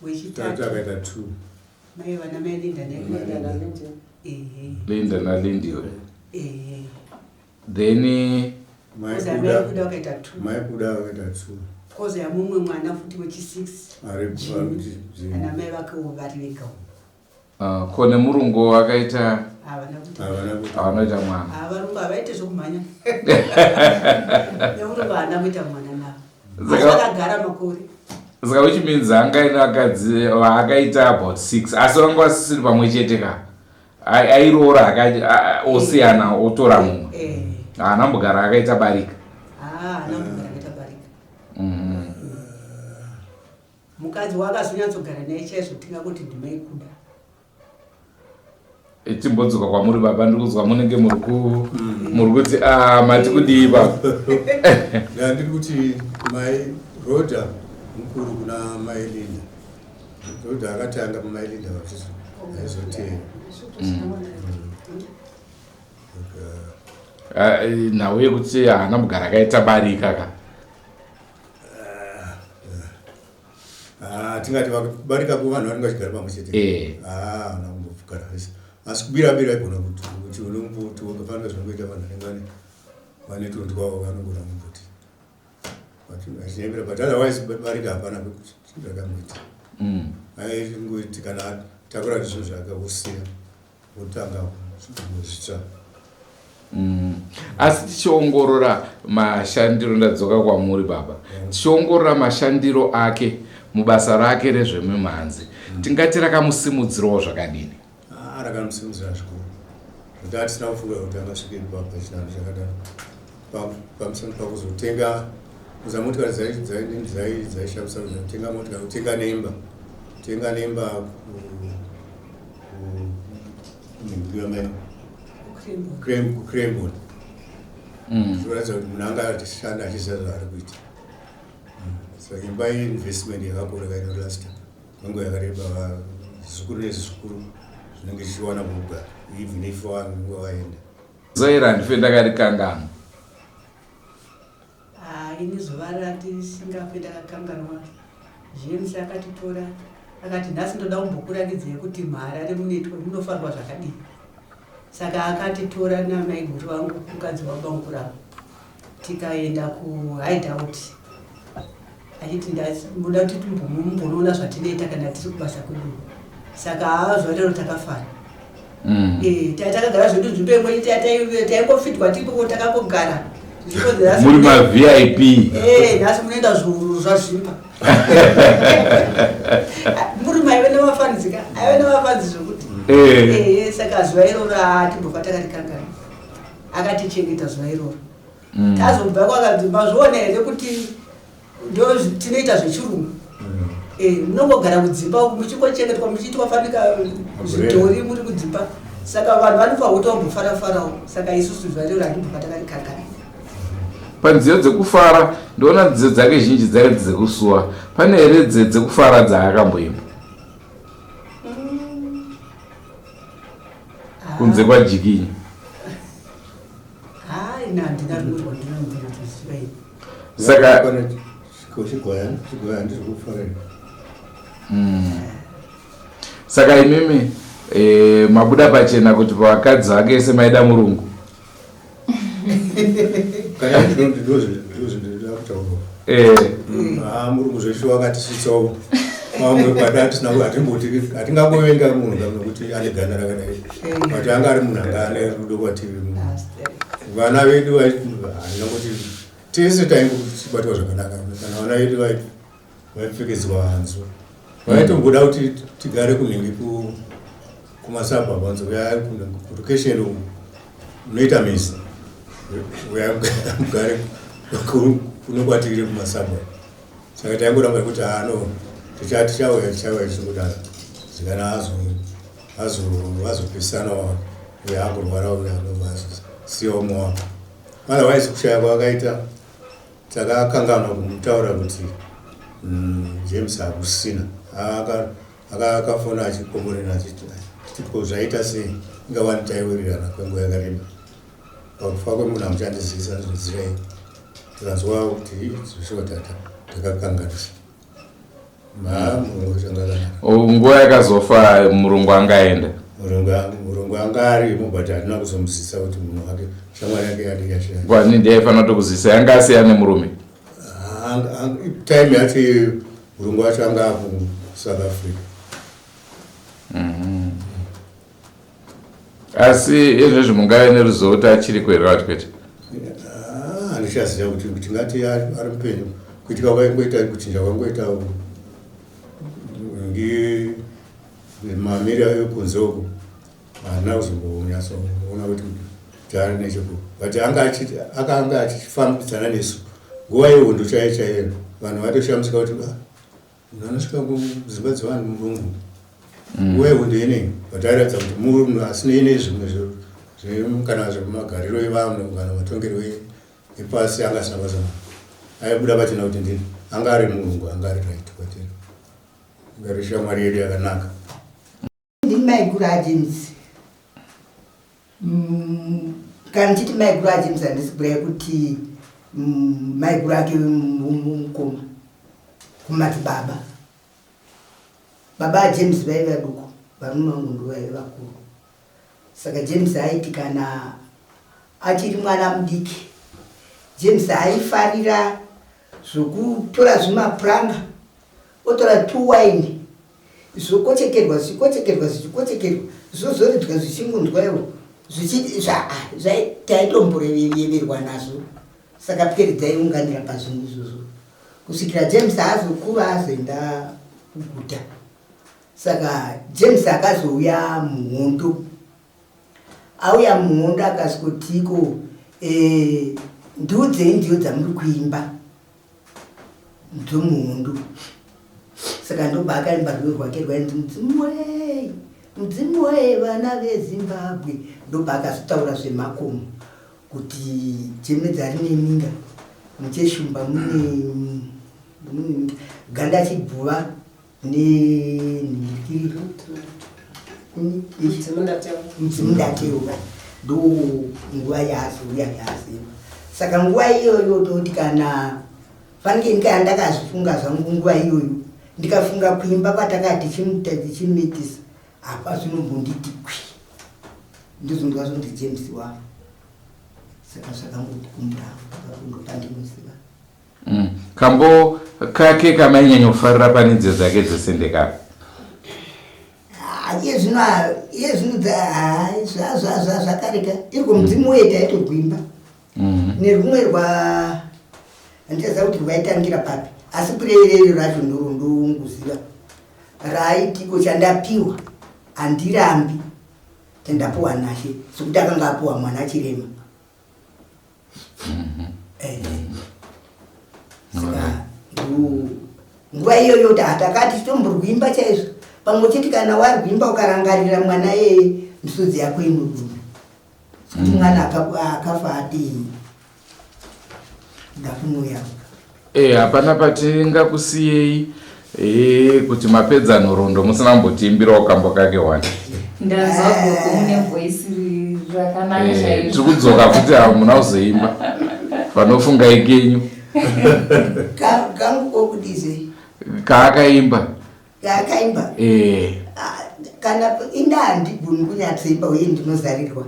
wechitatu akaita 2 mai vana mai Linda nalindiwe then mai Kuda akaita 2 koza yamumwe mwana futi wechi6 ana mai vakewo vari vegawo kone murungu akaita havanoita mwana varungu havaite zvokumhanya nemurungu haana kuita mwana navo akagara makore saka which means anga ine vakadzi vaakaita about 6 asi vanga vasisiri pamwe chete ka airoora osiyana otora mumwe haana mbogara akaita barika mukadzi wakazonyatsogara naye chaizvo tingakuti ndimai Kuda timbodzoka kwamuri baba ndiri kuzwa munenge muri kuti mati kudii baba ndiri kuti mai Rodha mukuru kuna mai Linda Rodha akatanga mai Linda vachizotera nawe kuti haana mugara akaita barika ka tingati barika kuvanhu vanenge vachigara pamwe chete haana kumbogara asi kubira-bira igona kuti unombuti ukafanira zvinongoita vanhu vanenge vane tuntu kwavo vanongona mumbuti achinyembera but otherwise barika hapana zvakamuita aingoti kana takura zvinhu zvakausiya otanga zvitsva. Asi tichiongorora mashandiro, ndadzoka kwamuri baba, tichiongorora mashandiro ake mubasa rake rezvemimhanzi, tingati rakamusimudzirawo zvakadini? Rakamusimudzira zvikuru kuti hatisina kufunga kuti angasvike ipapo chinhu chakadaro pamusana pakuzotenga kuza motikari dzaishamisa kutenga motikari, kutenga nemba kukremboni zvoratidza kuti munhu anga achishanda achiziva zvaari kuita. Saka imba yeinvestment yakakura kainorasta kwenguva yakareba, zvikuru nezvikuru zvinenge zvichiwana kugara even if wanguva waenda zoira ndife ndakarikanganwa ini zuva ratisingafe ndakakanganwa. James akatitora akati nhasi ndoda kumbokuratidzai kuti mharare munofarwa zvakadii. Saka akatitora namai guru vangu mukadzi wabankuravo tikaenda kuhideout achiti muda kuti mumbonoona zvatinoita kana tiri kubasa kwedu. Saka zvarero takafara takagara zvedu nzvimbo imwe taingofitwa tipo takangogara muri ma-VIP nhasi munoenda zviuru zvazvimba muri maive nemafanzika aive nemafanzi zvokuti saka zuva iroro hatimbofa takarikangana. Akatichengeta zuva iroro tazobva kwakadzimba zviona here kuti ndo tinoita zvechirungu. Munongogara kudzimba muchingochengetwa muchiitwa fanika zvidhori muri kudzimba. Saka vanhu vanofanira kuti vambofara-farawo. Saka isusu zuva iroro hatimbofa takarikangana. panziyo dzekufara ndoona dzidzo dzake zhinji dzake dzekusuwa, pane here dzekufara dzaakamboimba kunze kwajikinyi? Saka saka imimi mabuda pachena kuti pavakadzi vake ese maida murungu. Murungu zveshe wakatisvitsawo mamwe padatisina hatingambovenga munhu nekuti ane ganda rakadai kuti anga ari munhu anga ane rudo kwatiri. Vana vedu kuti tese taingobatwa zvakanaka kana vana vedu vaipfekedzwa hanzu vaitomboda kuti tigare kunenge kumasabha panze kudukesheni unoita misi uyagare kunokwatiri kumasabha. Saka taingoramba kuti tichauya tichingudaro zikana azopesana agorwara siyawo mwawa. Otherwise kushaya kwakaita takakanganwa kumutaura kuti James hakusina akafona achikomborera achiti zvaita sei ingawani taiwirirana kwenguva yakareba. Pakufa kwemunhu hamuchandizivisa zvizirai tikanzwa kuti zvishuwa takakanganisa nguva yakazofa murungu angaenda. Murungu anga arimo but hatina kuzomuzivisa kuti munhu wake shamwari yake yati yashaya. Kwani ndiyaifanira kutokuzivisa yanga asiyana nemurume time yacho murungu wacho anga akusouth Africa. Asi izvezvi mungave neruzivo kuti achiri kwere wati kwete? Handichaziva kuti tingati ari mupenyu. Kuitika kwaingoita kuchinja kwangoita mamiri ekunze uku handina kuzombonyatsoona kuti taari necheku but akanga achifambidzana nesu nguva yehondo chaiyo vanhu vatoshamisika kuti munhu anosvika kudzimba dzevanhu murungu nguva yehondo inei but airatidza kuti munhu asinei nezvimwe kana zvemagariro evanhu kana matongerwo epasi anga asina basa aibuda pachena kuti ndini anga ari murungu anga ari right kwatiri ngari shamwari yedu yakanaka. Ndini maiguru aJames kana chiti maiguru ajames handisi kubhuya kuti maiguru ake mukoma kumati baba ajames vaiva duku varume vangu ndovaiva vakuru saka james aiti kana achiri mwana mudiki james aifarira zvokutora zvimapuranga otora 2 waini zvokochekerwa zvozoridzwa zvichingunzwaiwo zvaitomboreverwa nazvo saka pwere dzaiunganira pazvinhu izvozvo kusvikira james azokura azoenda kuguta saka james akazouya muhondo auya muhondo akasvikotiko ndiudzei ndiyo dzamuri kuimba dzomuhondo saka ndobva akaimba rwiyo rwake rwainzi mudzimu wei vana vezimbabwe ndobva akazotaura zvemakomo kuti jemedza rine minga mucheshumba mune ganda chibhuva mudzimundateura ndo nguva yaazouya yaziva saka nguva iyoyo toti kana fanike ndikaya ndakazvifunga zvangu nguva iyoyo ndikafunga kuimba kwatakati chimetisa apa zvinombonditi kwi ndizondiwa zvonzi james wavo saka zvakangotikumbura ndopandinoziva kambo kake kamainyanya kufarira pane dzo dzake dzose ndekapa iye zvino zvakareka iriko mudzimu uye taitogwimba nerumwe handichaziva kuti rwaitangira papi asi kurerero racho ndondounguziva raitiko chandapiwa handirambi tendapiwa nashe sekuti akanga apiwa mwana chirema saka nguva iyoyo kuti hatakati titomborwimba chaizvo pamwe chete kana warwimba ukarangarira mwana yeye misodzi yako inoduma sekuti mwana akafa ati ndakunoya hapana patingakusiyei kuti mapedza nhoroondo musina kumbotiimbirawo kambo kake wani tiri kudzoka kuti hamuna kuzoimba panofunga ikenyu kangu kokudizei kaakaimba kana inda handigoni kunyatsoimba uye ndinozarirwa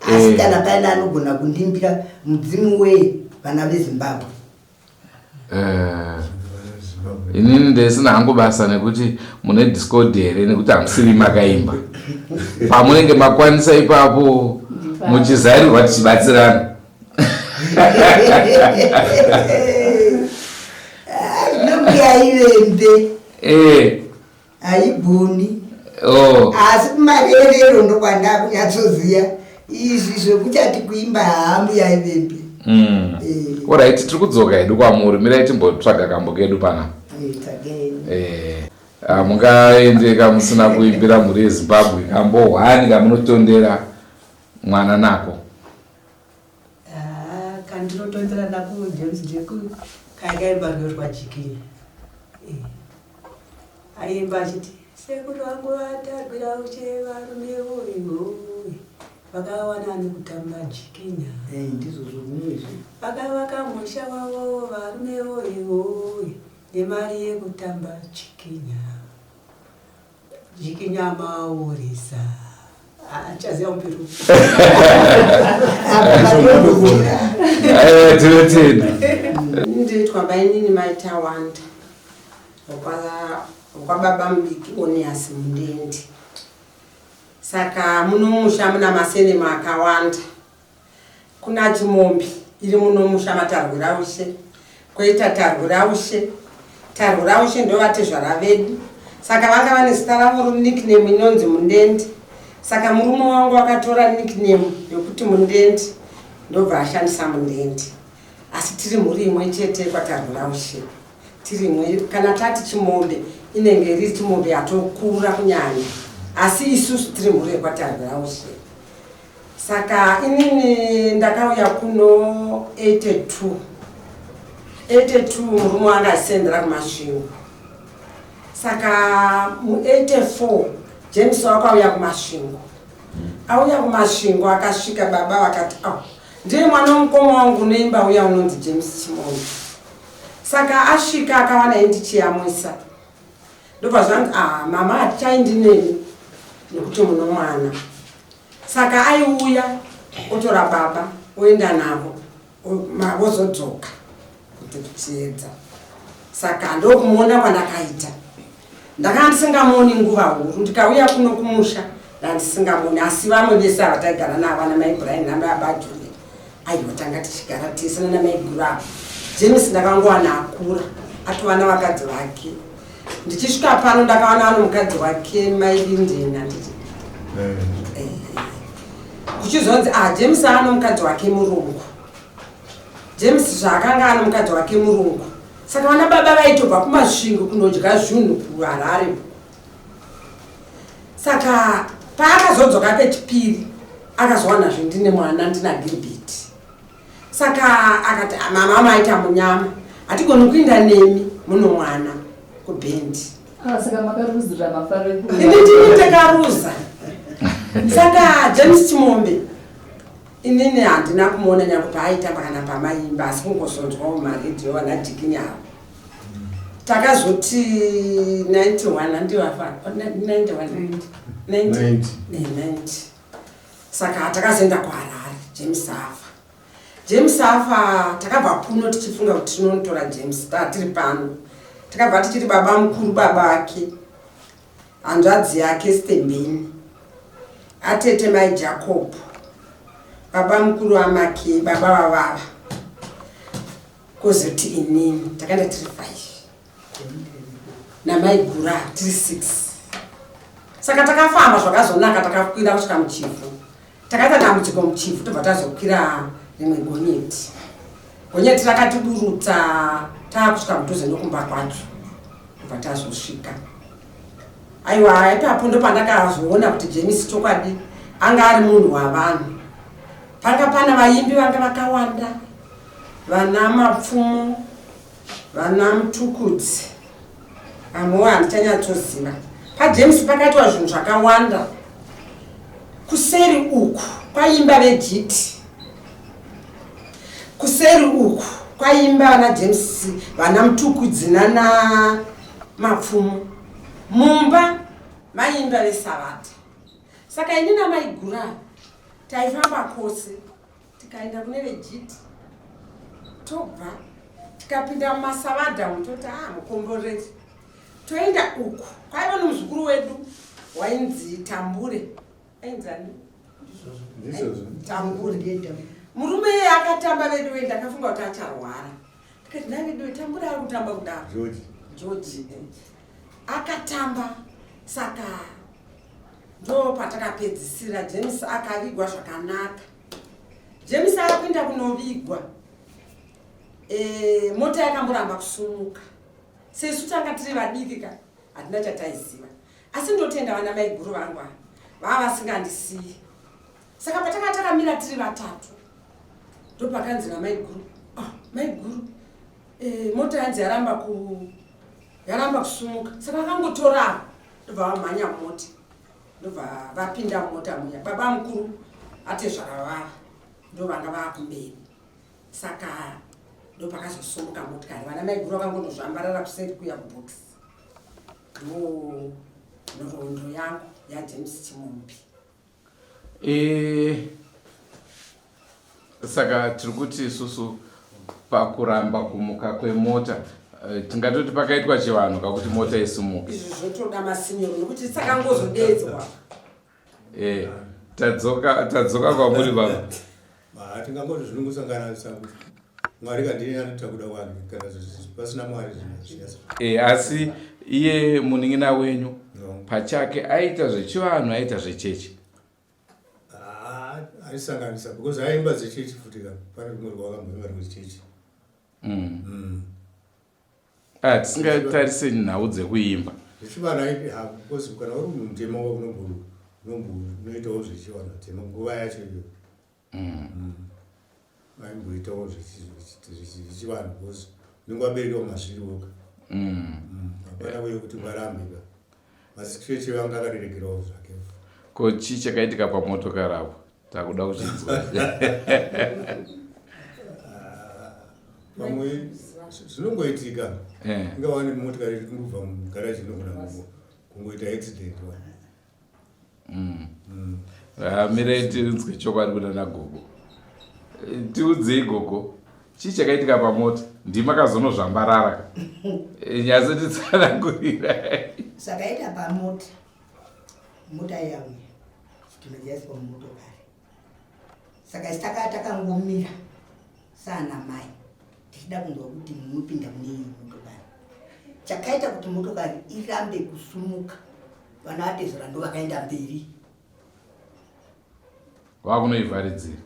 asi kana paina anogona kundimbira mudzimu weye vana vezimbabwe inini ndisina hangu basa nekuti mune discord here nekuti hamusiri makaimba pamunenge makwanisa ipapo muchizarirwa tichibatsirana nokuya ivembe haigoni asi kumarerero ndokwanda kunyatsoziya izvi zvokuchati kuimba hamu yaivembe oright tiri kudzoka hedu kwamuri mirai timbotsvaga kambo kedu pana mungaendeka musina kuimbira mhuri yezimbabwe kambo 1 kamunotondera mwana nako kandinotondera nako james jeku kaikaimba rwiyo rwajikinya aimba achiti sekuru vangu vatagwira uche varume voivo vakawana nekutamba jikinya ndizvo zvomuizvi vakavaka musha wavo varume voivo nemari yekutamba jikinya maorisa achaziva mupiru tinotenda nditwa bainini maita wanda kwababa mubiki oniasi mundendi saka munomusha muna masenema akawanda kuna Chimombe iri munomusha matarwiraushe koita tarwiraushe ndo vatezvara vedu saka vanga vane zita ravo nickname inonzi mundendi saka murume wangu akatora nickname yokuti mundendi ndobva ashandisa mundendi asi tiri mhuri imwe chete kwatarwiraushe tiri imwe kana tati Chimombe inenge iri Chimombe yatokura kunyanya asi isusu tiri mhuri yekwatarwiraushe saka inini ndakauya kuno 82 murume wanga asendera kumasvingo saka mu 84 James wakauya kumasvingo auya kumasvingo akasvika baba vakati ndiye mwana womukoma wangu unoimba uya unonzi James Chimombe. Saka asvika akawana ndichiyamwisa ndobva zvanzi mama hatichaindi neni nekuti muno mwana. Saka aiuya otora baba oenda navo vozodzoka kuti kuchiedza. Saka ndokumuona kwandakaita ndakanga ndisingamuoni nguva huru ndikauya kuno kumusha ndandisingamuoni asi vamwe vese avataigara navo ana mai Brian namabajule aiwa tanga tichigara tese nana mai Gura. James ndakangowana akura atovana vakadzi vake. Ndichisvika pano ndakawana ano mukadzi wake mai Lindena nditi kuchizonzi James ano mukadzi wake murungu. James zvaakanga ano mukadzi wake murungu. Saka vana baba vaitobva kumasvingo kunodya zvinhu kuHarare. Saka paakazodzoka kechipiri akazowana zvindine mwana ndina Gilbert. Saka akati mama maita munyama hatigoni kuinda nemi muno mwana kubhendi. Saka makaruzira mafaro eku. Ini ndakaruza. Saka James Chimombe inini handina kumuona nyakuti aitamba kana pamaimba asi kungozonzwawo maredhiyo vanajikinyavo. Takazoti 91 ndiwafa 90. Saka takazoenda kuHarare. James afa takabva kuno tichifunga kuti tinotora James tiri pano. Takabva tichiti baba mukuru baba vake hanzvadzi yake Stembeni atete mai Jacob baba mukuru amake baba vavava kozoti inini takaenda tiri 5 namai Gura tiri 6. Saka takafamba zvakazonaka takakwira kusvika muchifu. Takaita dambudziko muchifu tobva tazokwira rimwe gonyeti rakatiburutsa taakusvika mudhuze nokumba kwacho kubva tazosvika. Aiwa ipapo ndopandakazoona kuti James chokwadi anga ari munhu wavanhu. Panga pana vaimbi vanga vakawanda, vana mapfumo, vana mutukudzi, vamwewo handichanyatsosiva. PaJames pakaitwa zvinhu zvakawanda. Kuseri uku kwaimba vejiti, kuseri uku kwaimba vana James vana mutukudzi nana mapfumo. Mumba maimba vesavata. Saka ini namai Gura taifamba kose tikaenda kune vejiti tobva tikapinda mumasavadha mutoti mukomboreri toenda uku kwaiva nomuzukuru wedu wainzi Tambure. Ainzani Tambure murume akatamba vedu wenda akafunga kuti acharwara. Tikati navedu Tambure ari kutamba kudaro George akatamba. Saka ndo patakapedzisira James akavigwa zvakanaka. James akapinda kunovigwa mota yakamboramba kusumuka. Sesu tanga tiri vadiki hatina chataiziva. Asi ndotenda vana mai Guru vangu vava vasingandisiyi. Saka patakanga takamira tiri vatatu ndopakanzi namai Guru mai Guru mota yanzi yaramba kusumuka. Saka akangotora ndobva vamhanya mota ndobva vapinda mota muya. Baba mukuru ate zvakavava ndovanga vakumberi. Saka ndopakazosumuka motikari. Vana mai Guru vakangondozvambarara kuseri kuya kubhokisi. Nhoroondo yangu yaJames Chimombe. Saka tiri kuti isusu pakuramba kumuka kwemota tingatoti pakaitwa chivanhu kakuti mota isumuke. Izvi zvotoda masinyoro nokuti sakangozodedzwa. Tadzoka kwamuri baba. Hatingangoti zvinongosanganisa kuti Mwari kandini anoita kuda kwake kana pasina Mwari zvinhu. Asi iye munin'ina wenyu pachake aita zvechivanhu aita zvechechi. Aisanganisa because aimba dzechechi futi pane rumwe rwakambova rwechechi. Tisingatarise nhau dzekuimba. Zvechivanhu aiti because kana uri munhu mutema unoitawo zvechivanhu tema nguva yacho iyo. Aimboitawo zvechivanhu because unenge waberekerwa mazviri woga. Hapana uye kuti ngarambe asi chechi vanga akarerekerawo zvake. Ko chii chakaitika pamotokari apo? Takuda kuchinzwa. Pamwe zvinongoitika. Ingava nemotokari iri kubva mugaraji inogona kungoita accident. Mirai tinzwe chokwadi kuna nagogo. Tiudzei gogo. Chii chakaitika pamota? Ndimakazonozvambarara. Nyase titsanangurira. Sakaita pamota. Mota yangu. Tunojaiswa motokari. Saka takangomira sana mai. Tichida kunzwa kuti munopinda mune motokari. Chakaita kuti motokari irambe kusumuka. Vana vatezera ndo vakaenda mberi. Vakunoivharidzira.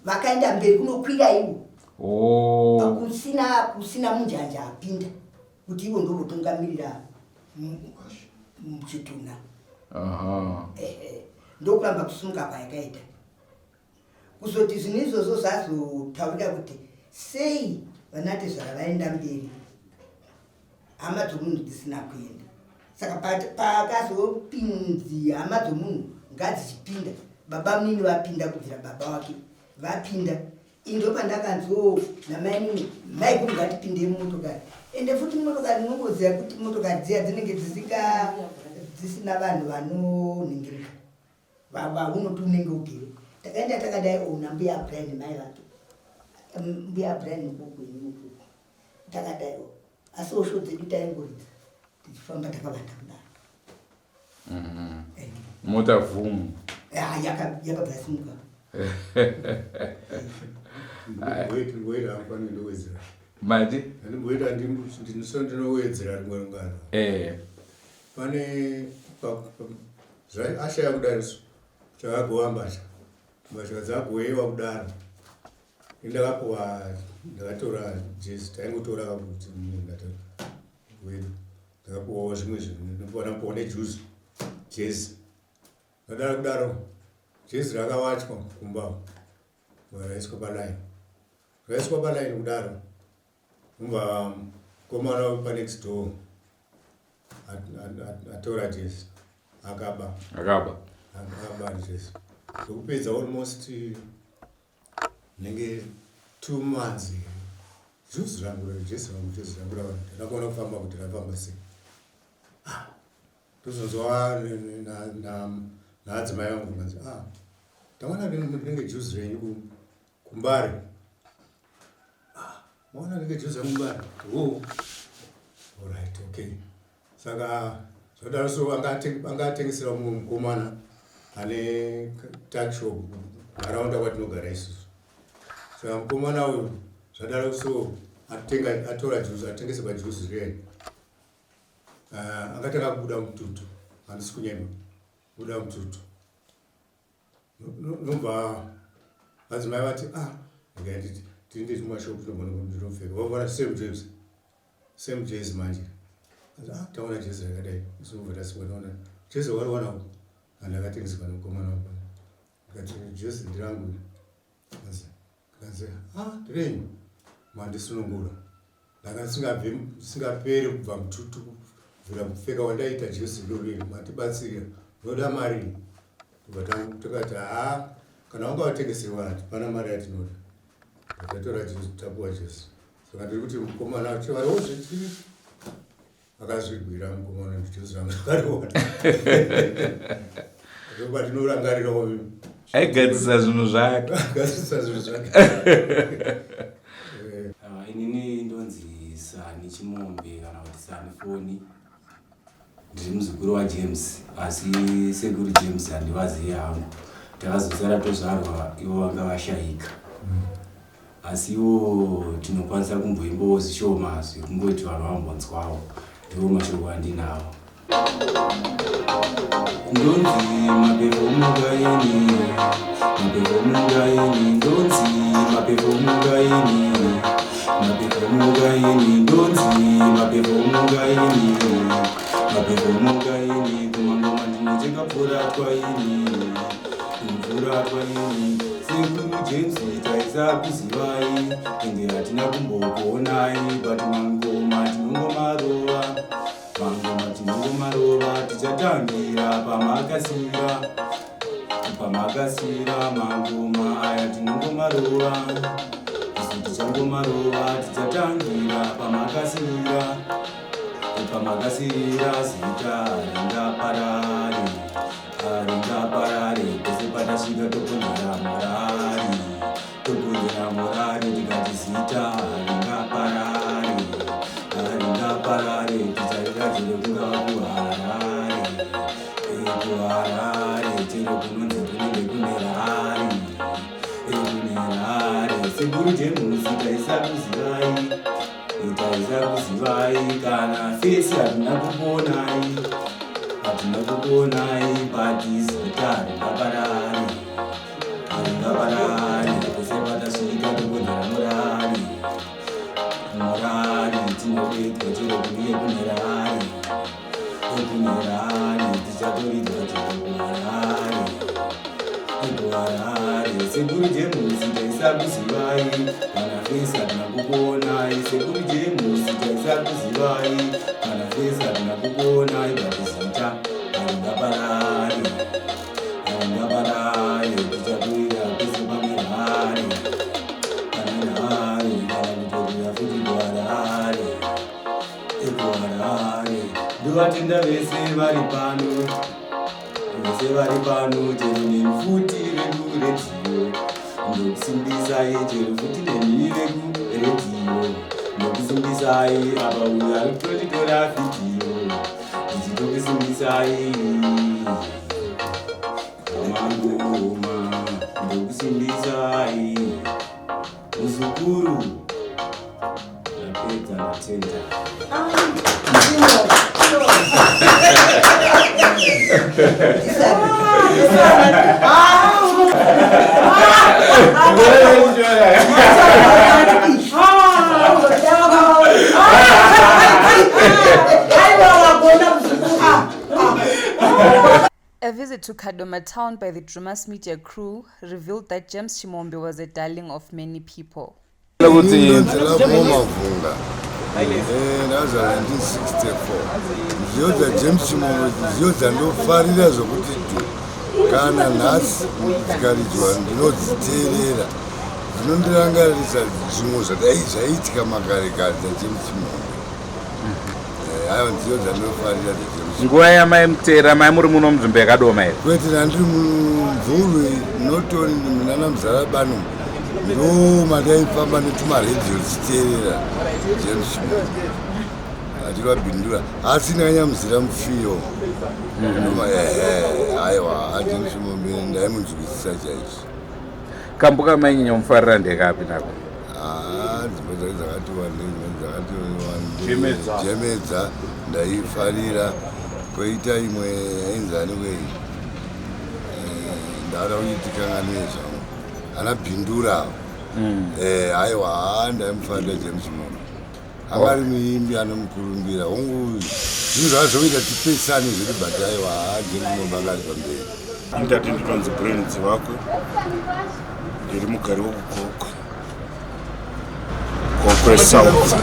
Vakaenda mberi kunokwira ivo. Oh. Kusina munjanja apinda. Kuti ivo ndo votungamirira muchituna. Ndokuramba kusumuka kwaikaita. Kuzoti zvinhu izvozvo zvazotaurira kuti sei vanatezvara vaenda mberi hama dzomunhu dzisina kuenda. Saka pakazopinzi hama dzomunhu ngadzichipinda, baba munini vapinda kubvira baba wake vapinda. Indo pandakanzo namai nini mai kuti ngatipinde mumotokari. Ende futi motokari munongoziva kuti motokari dziya dzinenge dzisina vanhu vanoningirika. Unoti unenge ugere. Takaenda takadai ona mbuya Brian mai vake. Mbuya Brian ngogwenyu ngoko. Takadai asi osho dzedu taingoridza. Tichifamba takavanda kudaro. Mota vhumu. Yakabva simuka. Ngoita hapana ndowedzera. Mati? Ngoita ndinowedzera rimwe rungano. Pane ashaya kudariso. Chakagowa mbatya dzagowewa kudaro. Ndakatora jezi taingotora kuti ndakapuwawo zvimwe zvinhu ndapone juzi jezi. Ndadaro kudaro jezi rakawachwa kumba raiswa palaini kudaro. Umba komana panext door atora jezi akaba jezi. Ndokupedza almost nenge 2 months. Juzi rangu jezi rangu ndakaona kufamba kuti rafamba sei. Ndozonzwa naadzimai vangu vanzi taona ndinenge juzi renyu kumbare. Maona ndinenge juzi renyu kumbare. Alright, okay. Saka zvadaro so angatengesera mumwe mukomana ane tuck shop nharaunda kwatinogara isusu. Saka mukomana uyu zvadaro so atora juzi atengeserwa juzi renyu. Angatanga kubuda mututu, handisi kunyema kubuda mututu. Nobva madzimai vati ndikaiti tinde tumashopu tinopfeka vavona same jezi manje. Taona jezi rakadai sobva tasikuona jezi wariwana andakatengeserwa nomukomana wangu. Ndikati jezi ndirangu. Ndikazi ndirenyu mandisunungura. Ndanga singaperi kubva mututu kubvira kupfeka wandaita jezi ndoreri matibatsira noda mari. Tukati kana wanga watengeserwa hapana mari yatinoda. Takatora jezi tapuwa jezi. Saka ndiri kuti mukomana chivariwo zvechii akazvigwira mukomana jezi rangu ndakariona. Ndoba ndinorangarirawo aigadzisa zvinhu zvake. Inini ndonzi Sani Chimombe kana kuti Sani Foni. Ndiri muzukuru waJames asi sekuru James handivazivi hangu. Takazosara tozvarwa ivo vanga vashayika. Asi ivo tinokwanisa kumboimbawo zvishoma zvekungoti vanhu vambonzwawo. Ndiwo mashoko andinawo. Ndonzi mapepo mungaini, mapepo mungaini, ndonzi mapepo mungaini, mapepo mungaini, ndonzi mapepo mungaini, mapepo mungaini, kumangoma ndinotenga mvura twaini, mvura twaini. Sekuru James taisa kuzivai, ende hatina kumbokuonai, but mangoma tinongomarova. mangoma tinongomarova tichatangira pamakasira mangoma aya tinongomarova isu tichangomarova tichatangira pamakasira zita haringaparare pese patasvika toponera morari tikati zita haringaparare ticharira chero kungava kuharare chero kunonzi kunenge kunerari sekuru jemusi taisakuzivai kana fesi hatina kuponai bati zita haringaparare pese patasvika toponera morari tinobetwa chero kunenge kunerari tichatoridwa chero kuharare sekuru jemusi taisakuzivai kana fesi hatina kuponai sekuru jemusi taisakuzivai kana fesi hatina kuponai bati zita haringaparare tichatorira pese pamerari kanarari kana kutorira futi kuharare ndovatenda vese vari pano chero nemufuti vekuredziyo ndokusimbisai chero futi nemhiri vekuredziyo ndokusimbisai apa uyo ari kutotitora vhidhiyo ndichitokusimbisai amangoma ndokusimbisai muzukuru napedza natenda A visit to Kadoma town by the Drewmas media crew revealed that James Chimombe was a darling of many people. Nazara 1964 zviodza James Chimombe zviodza ndofarira zvokuti kana nhasi ndikaridzwa ndinodziteerera zvinondirangarisa zvimwe zvaitika makare kare dzaJames Chimombe. Hayo ndiodza ndofarira dzaJames. Nguva yamaimutera mai muri muno munzvimbo yakadoma here? Kwete ndandiri mumvurwe notoni munana muzarabano ndo madaifamba netumaredhiyo tichiteerera James Chimombe ativabhindura asi ndakanyamuzira mufiyo aiwa James Chimombe ndaimunzwisisa chaizvo. Kambuka mainyanya mufarira ndekapi nako? Nzvimbo dzake dzakati wandei Jemedza ndaifarira. Koita imwe yainzani kwei ndada kuitikanganwe zvangu anabhindura aiwa ndaimufarira James Chimombe. Angari muimbi anomukurumbira hongu zvinhu zvazvoita tipesane zviri but aiwa James Chimombe angari pamberi. Ndati nditonzi brains wako ndiri mugari wokukokwe South.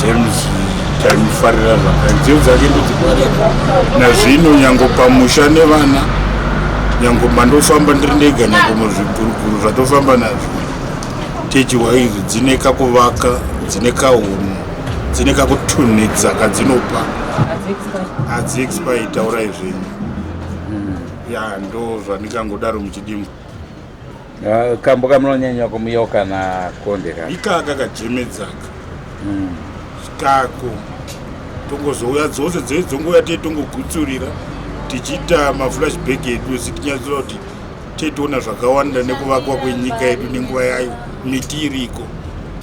James taimufarira zvakare nzeu dzake ndodzibarira nazvino nyango pamusha nevana nyango mandofamba ndiri ndega nyango muzviguruguru zvatofamba nazvo techiwa izvi dzine kakuvaka dzine kahunu dzine kakutunhidza kadzinopa hadziexpai taura izvinhu ya ndo zvandikangodaro muchidimbu. Kambuka munonyanya kumuyoka na konde kaka ikaka kajemedzaka kako tongozouya dzose dzedzongoya tetongogutsurira tichiita maflashback edu sitinyatsoa kuti tetoona zvakawanda nekuvakwa kwenyika yedu nenguva yayo miti iriko.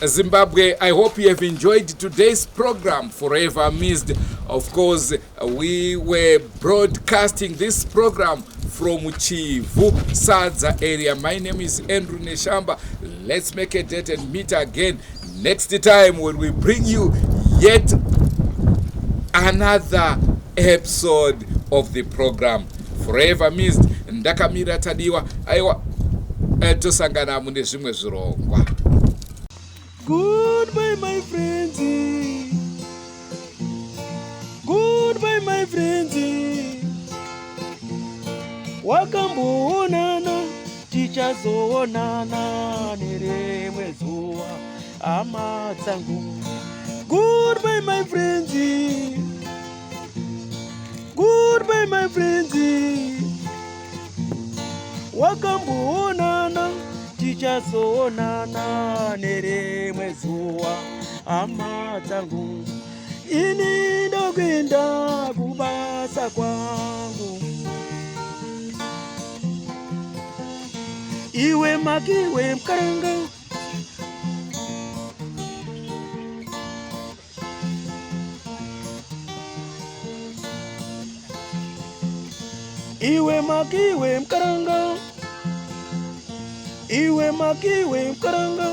Zimbabwe, I hope you have enjoyed today's program, Forever Missed. Of course, we were broadcasting this program from Chivu, Sadza area. My name is Andrew Neshamba. Let's make a date and meet again next time when we bring you yet another episode of the program, Forever Missed. Ndakamira Tadiwa, aiwa tosangana mune zvimwe zvirongwa. Goodbye, my friends. my friends, wakamboonana tichazoonana nerimwe zuva hama dzangu. Goodbye my friends, goodbye my friends, wakamboonana tichazoonana nerimwe zuva hama dzangu. Ini ndokwenda kubasa kwangu, iwe makiwe mkaranga, iwe makiwe mkaranga, iwe makiwe mkaranga.